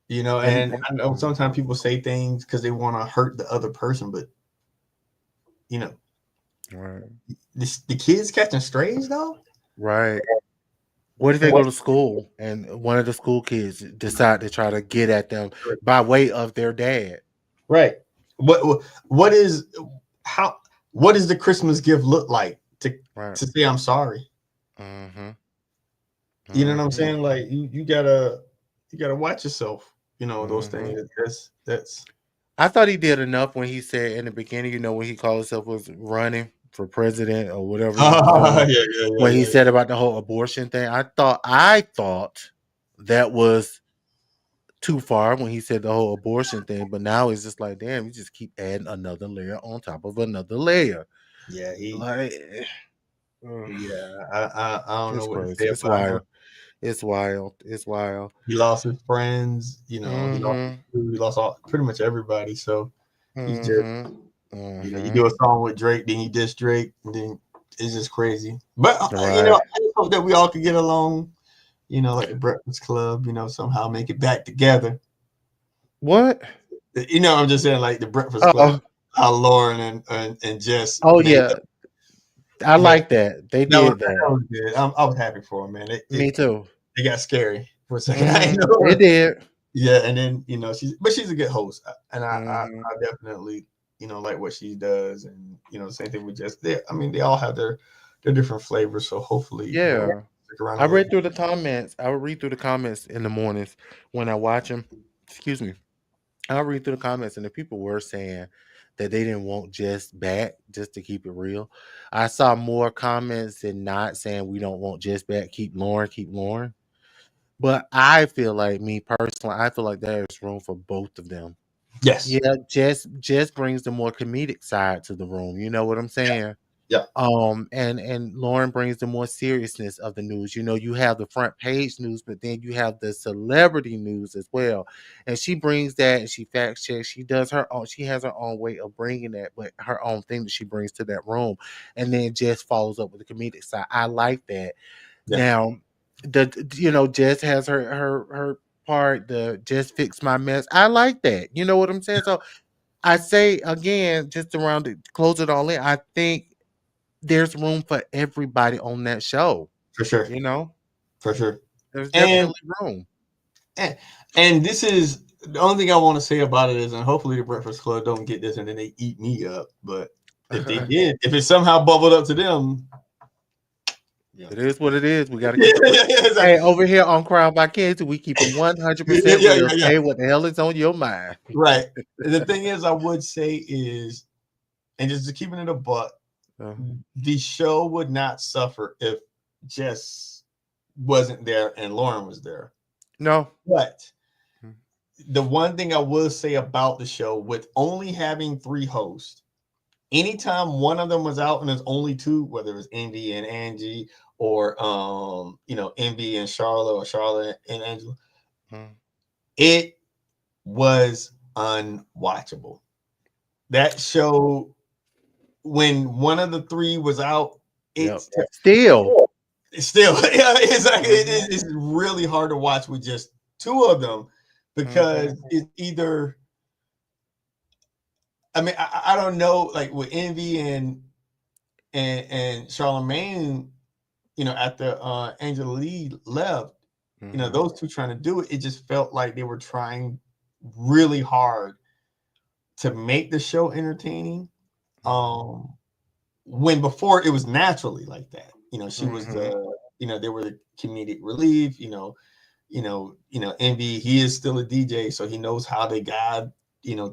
And I know sometimes people say things because they want to hurt the other person, but Right. the kids catching strays though. Right. What if they go to school and one of the school kids decide to try to get at them by way of their dad? Right. What is how? What does the Christmas gift look like to Right. say I'm sorry? Mm-hmm. You know what I'm saying? Like you gotta watch yourself. Those Mm-hmm. things. That's. I thought he did enough when he said in the beginning, when he called himself was running for president or whatever he was doing. When he said about the whole abortion thing, I thought that was too far when he said the whole abortion thing, but now it's just like, damn, you just keep adding another layer on top of another layer. Yeah, Like, I don't know it's what to crazy. say It's about him. wild. It's wild. It's wild. He lost his friends. He lost Mm-hmm. he lost pretty much everybody. So he's just Mm-hmm. you Mm-hmm. do a song with Drake, then you diss Drake, and then it's just crazy. But Right. I just hope that we all could get along. Like the Breakfast Club. Somehow make it back together. What? I'm just saying like the Breakfast Club. Oh. How Lauren and Jess. Oh yeah. I like that. They did that. That was good. I was happy for them, man. Me too. It got scary for a second. Mm-hmm. It did. Yeah, and then she's a good host, and I Mm-hmm. definitely like what she does, and the same thing with Jess. They all have their different flavors, so hopefully Yeah. stick around. I read through the comments. I would read through the comments in the mornings when I watch them. Excuse me. I'll read through the comments, and the people were saying that they didn't want Jess back, just to keep it real. I saw more comments than not saying we don't want Jess back. Keep Lauren, keep Lauren. But I feel like, me personally, I feel like there's room for both of them. Yes. Yeah, Jess brings the more comedic side to the room. You know what I'm saying? Yeah. And Lauren brings the more seriousness of the news. You have the front page news, but then you have the celebrity news as well. And she brings that, and she fact checks. She does her own. She has her own way of bringing that, but her own thing that she brings to that room. And then Jess follows up with the comedic side. I like that. Yeah. Now, Jess has her part. The Jess fix my mess. I like that. You know what I'm saying? So I say again, just around to close it all in. I think there's room for everybody on that show. For sure. You know, For sure. there's And definitely room. And this is the only thing I want to say about it is, and hopefully the Breakfast Club don't get this and then they eat me up. But if they did, if it somehow bubbled up to them, it is what it is. We got to keep it. Hey, over here on Krowndbykenzie, we keep it 100% real. Say what the hell is on your mind. Right. The thing is, I would say is, and just keeping it a buck, the show would not suffer if Jess wasn't there and Lauren was there. No. But the one thing I will say about the show, with only having 3 hosts, anytime one of them was out and there's only 2, whether it was Envy and Angie or Envy and Charlotte or Charlotte and Angela, it was unwatchable. That show, when one of the 3 was out, it's still it's really hard to watch with just 2 of them, because it's either, I mean, I don't know, like with Envy and Charlemagne, after Angela Lee left, those 2 trying to do it, it just felt like they were trying really hard to make the show entertaining. When before it was naturally like that, she was the, they were the comedic relief, Envy, he is still a DJ, so he knows how they guide,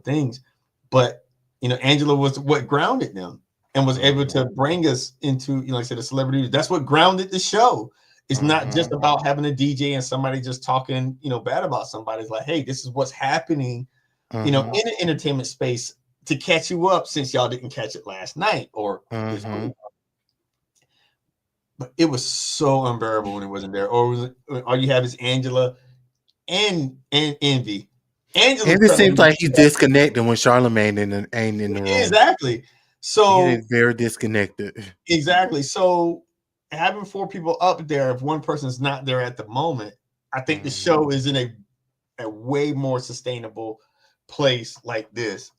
things. But, Angela was what grounded them and was able to bring us into, like I said, the celebrity. That's what grounded the show. It's not just about having a DJ and somebody just talking, bad about somebody. It's like, hey, this is what's happening, in the entertainment space to catch you up, since y'all didn't catch it last night or this week. But it was so unbearable when it wasn't there. Or all you have is Angela and Envy. Envy seems like he's disconnected when Charlemagne ain't in the room. Exactly. So he's very disconnected. Exactly. So having 4 people up there, if one person's not there at the moment, I think the show is in a way more sustainable place like this.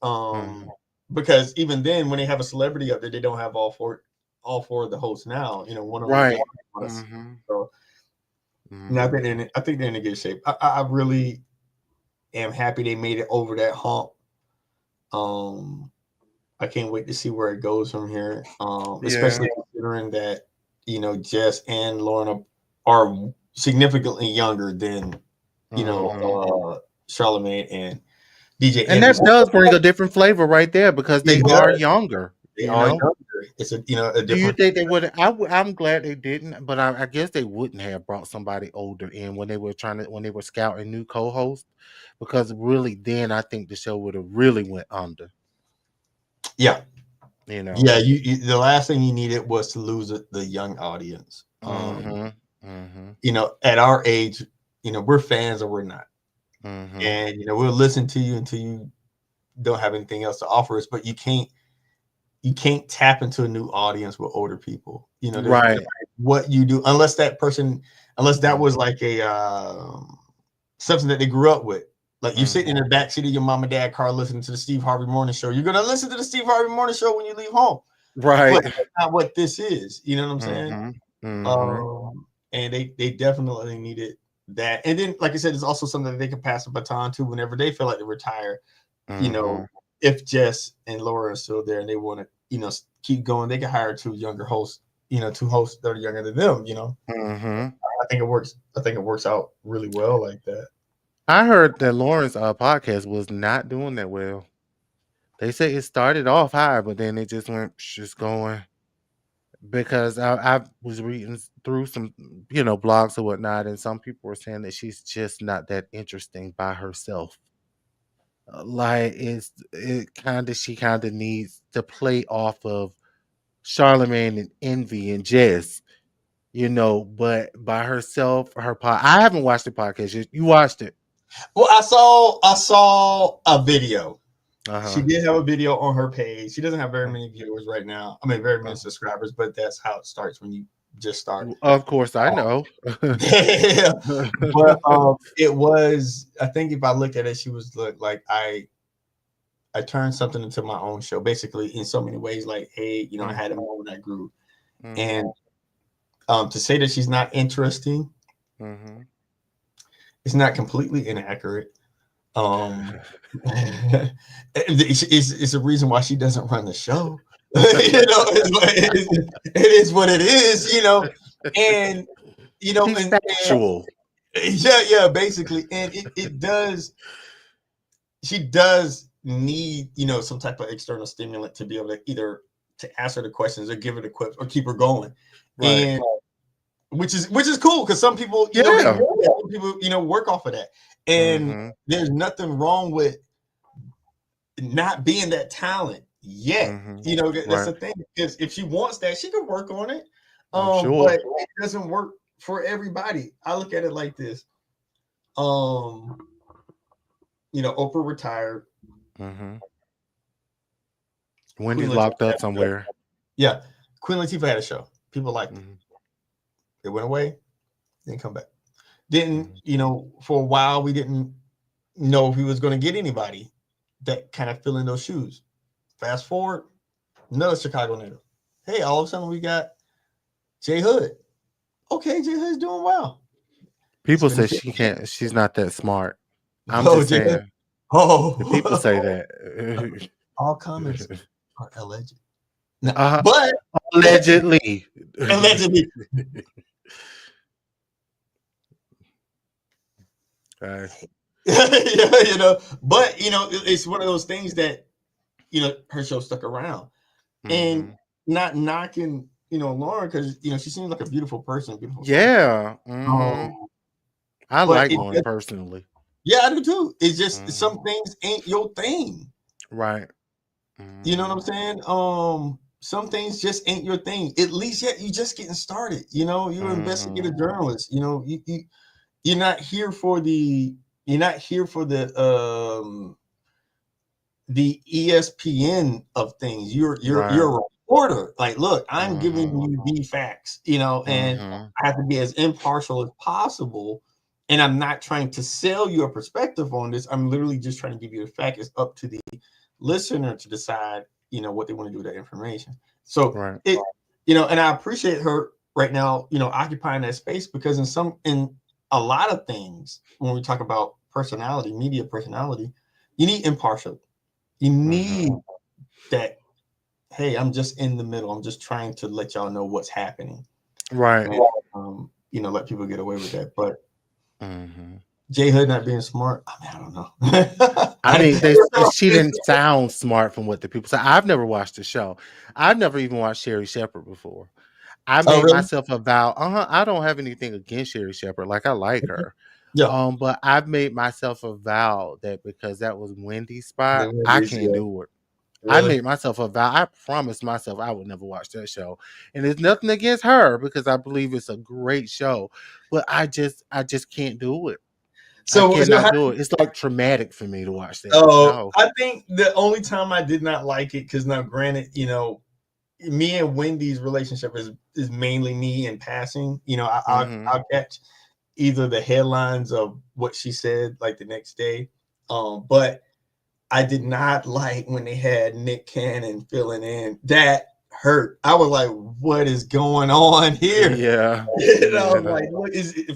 Because even then, when they have a celebrity up there, they don't have all four of the hosts now. One of them. So I think they're in a good shape. I really am happy they made it over that hump. I can't wait to see where it goes from here. Especially considering that Jess and Lauren are significantly younger than Charlemagne and DJ. And that does bring a different flavor right there, because they are younger. They are younger. It's a different. Do you think they would? I'm glad they didn't, but I guess they wouldn't have brought somebody older in when they were scouting new co-hosts, because really then I think the show would have really went under. Yeah. The last thing you needed was to lose the young audience. At our age, we're fans or we're not. And we'll listen to you until you don't have anything else to offer us, but you can't tap into a new audience with older people. Right. What you do, unless that was like a something that they grew up with. Like you're sitting in the backseat of your mom and dad car listening to the Steve Harvey Morning Show. You're gonna listen to the Steve Harvey Morning Show when you leave home. Right. But that's not what this is. You know what I'm saying? And they definitely needed that. And then, like I said, it's also something that they can pass the baton to whenever they feel like they retire. If Jess and Laura are still there and they want to, keep going, they can hire 2 younger hosts, 2 hosts that are younger than them, I think it works. I think it works out really well like that. I heard that Lauren's podcast was not doing that well. They say it started off high, but then it just went going. Because I was reading through some, blogs or whatnot, and some people were saying that she's just not that interesting by herself. Like she kind of needs to play off of Charlemagne and Envy and Jess, but by herself, I haven't watched the podcast. You watched it? Well, I saw a video. She did have a video on her page. She doesn't have very many viewers right now. I mean, very many subscribers, but that's how it starts when you just start. Of course, I know. Yeah. But it was, I think if I look at it, she was like, I turned something into my own show, basically in so many ways. Like, hey, I had a moment I grew. And to say that she's not interesting It's not completely inaccurate. It's a reason why she doesn't run the show. It is what it is, and He's factual. yeah, basically, and it does. She does need some type of external stimulant to be able to either to answer the questions or give her the quips or keep her going, Right. and which is cool because some people people work off of that, and there's nothing wrong with not being that talent yet. That's the thing, because if she wants that, she can work on it. Sure. But it doesn't work for everybody. I look at it like this. Oprah retired. Wendy's locked up somewhere. Yeah, Queen Latifah had a show. People liked it. It went away, didn't come back. Didn't for a while we didn't know if he was going to get anybody that kind of fill in those shoes. Fast forward, another Chicago native. Hey, all of a sudden we got J Hood. Okay, J Hood's doing well. People say she can't. She's not that smart. I'm just saying. The people say that. All comments are alleged. No, but allegedly. But it's one of those things that her show stuck around, and not knocking Lauren, because she seems like a beautiful person. Yeah. I like Lauren personally. Yeah, I do too. It's just some things ain't your thing, right? You know what I'm saying? Some things just ain't your thing. At least yet you just getting started. You're an investigative journalist. You're not here for the ESPN of things. You're a reporter. Like, look, I'm giving you the facts, and I have to be as impartial as possible. And I'm not trying to sell you a perspective on this. I'm literally just trying to give you the fact. It's up to the listener to decide, what they want to do with that information. So and I appreciate her right now, occupying that space, because in a lot of things, when we talk about personality, media personality, you need impartial. You need that. Hey, I'm just in the middle. I'm just trying to let y'all know what's happening. Right. And, let people get away with that. But J Hood not being smart, I don't know. I mean, she didn't sound smart from what the people say. I've never watched the show. I've never even watched Sherry Shepherd before. I made myself a vow. I don't have anything against Sherry Shepherd. Like, I like her. Yeah. But I've made myself a vow that because that was Wendy's spot, I can't do it. Really? I made myself a vow. I promised myself I would never watch that show. And it's nothing against her, because I believe it's a great show. But I just can't do it. So I cannot do it. It's like traumatic for me to watch that. No. I think the only time I did not like it, because now granted, me and Wendy's relationship is mainly me in passing. I'll catch either the headlines of what she said like the next day. But I did not like when they had Nick Cannon filling in. That hurt. I was like, what is going on here? Yeah. Like,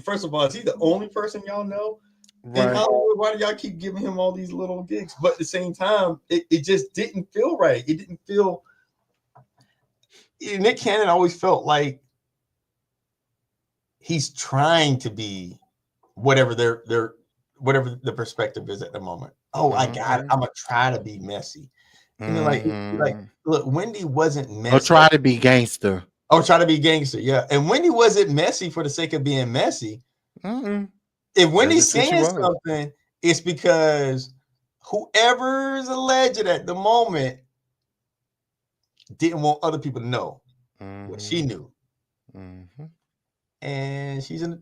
first of all, is he the only person y'all know? Right. And why do y'all keep giving him all these little gigs? But at the same time, it just didn't feel right. It didn't feel. Nick Cannon always felt like he's trying to be whatever whatever the perspective is at the moment. Oh, I got it. I'm gonna try to be messy. Like look, Wendy wasn't messy. Or try to be gangster. Yeah. And Wendy wasn't messy for the sake of being messy. If Wendy's saying something, it's because whoever's alleged at the moment didn't want other people to know what she knew. And she's in,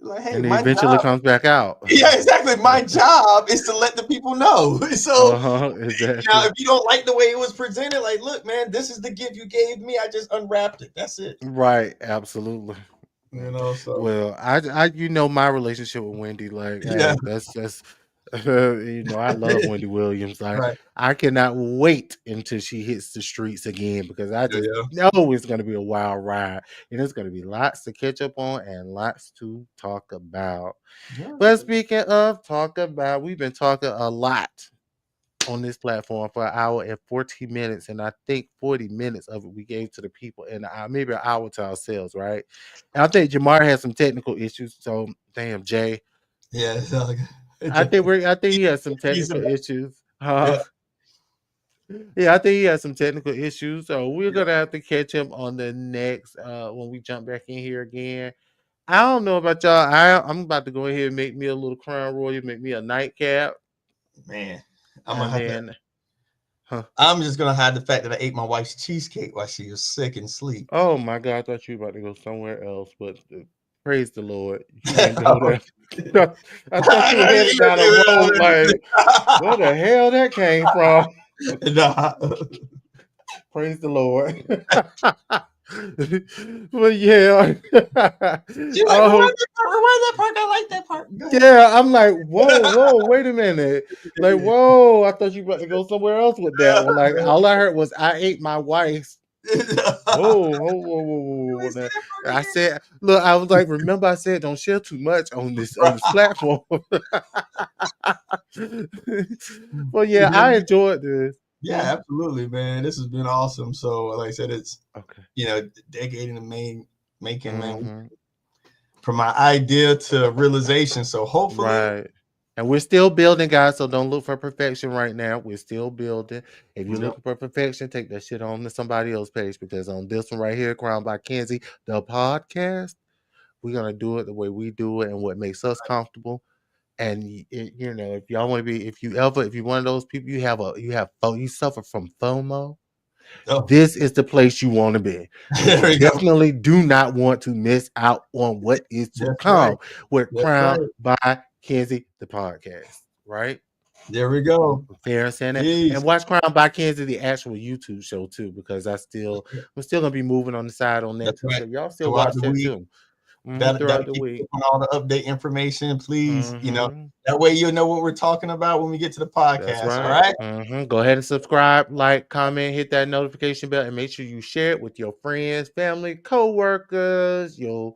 like, hey, and it eventually comes back out. Yeah, exactly. My job is to let the people know. So exactly. Now, if you don't like the way it was presented, like, look, man, this is the gift you gave me. I just unwrapped it. That's it. Right. Absolutely. So well, I my relationship with Wendy, like, hey, that's You know, I love Wendy Williams. Right. I cannot wait until she hits the streets again because I just Yeah. know it's going to be a wild ride and it's going to be lots to catch up on and lots to talk about. Yeah. But speaking of talk about, we've been talking a lot on this platform for an hour and 14 minutes, and I think 40 minutes of it we gave to the people and maybe an hour to ourselves, right? And I think Jamar had some technical issues, so damn Jay. Yeah. It's like, I think he has some technical issues. Yeah, I think he has some technical issues. So we're gonna have to catch him on the next when we jump back in here again. I don't know about y'all. I'm about to go ahead and make me a little Crown Royal, make me a nightcap. Man, I'm just gonna hide the fact that I ate my wife's cheesecake while she was sick and sleep. Oh my God, I thought you were about to go somewhere else, but praise the Lord, you didn't go there. I thought you were headed down a road like, where the hell that came from? Nah. Praise the Lord. But yeah. She's like, rewind that part. I like that part. Yeah, I'm like, whoa, wait a minute. Like, whoa, I thought you were about to go somewhere else with that one. Like, all I heard was I ate my wife's. Whoa. I said, look, I was like, remember I said don't share too much on this platform. Well, yeah, I enjoyed this. Yeah, absolutely, man. This has been awesome. So, like I said, it's decade in the making, man. From my idea to realization. So hopefully, right. And we're still building, guys. So don't look for perfection right now. We're still building. If you're looking for perfection, take that shit on to somebody else's page because on this one right here, Krowndbykenzie, the podcast, we're gonna do it the way we do it and what makes us comfortable. And you know, if y'all want to be, if you're one of those people, you suffer from FOMO. This is the place you want to be. You definitely do not want to miss out on what is to come with Krowndbykenzie, the podcast. Right? There we go. Fair saying that. And watch Krowndbykenzie, the actual YouTube show too, because I'm still gonna be moving on the side on that too. So y'all still watch that too. Throughout the week. All the update information, please. You know, that way you'll know what we're talking about when we get to the podcast. That's right. All right. Go ahead and subscribe, like, comment, hit that notification bell, and make sure you share it with your friends, family, co-workers, your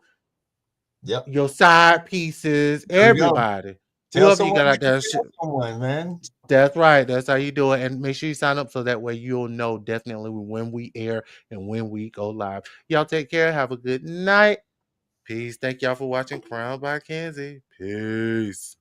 side pieces, everybody. Whoever you got out there. Someone, man. That's right. That's how you do it. And make sure you sign up so that way you'll know definitely when we air and when we go live. Y'all take care. Have a good night. Peace. Thank y'all for watching Krowndbykenzie. Peace.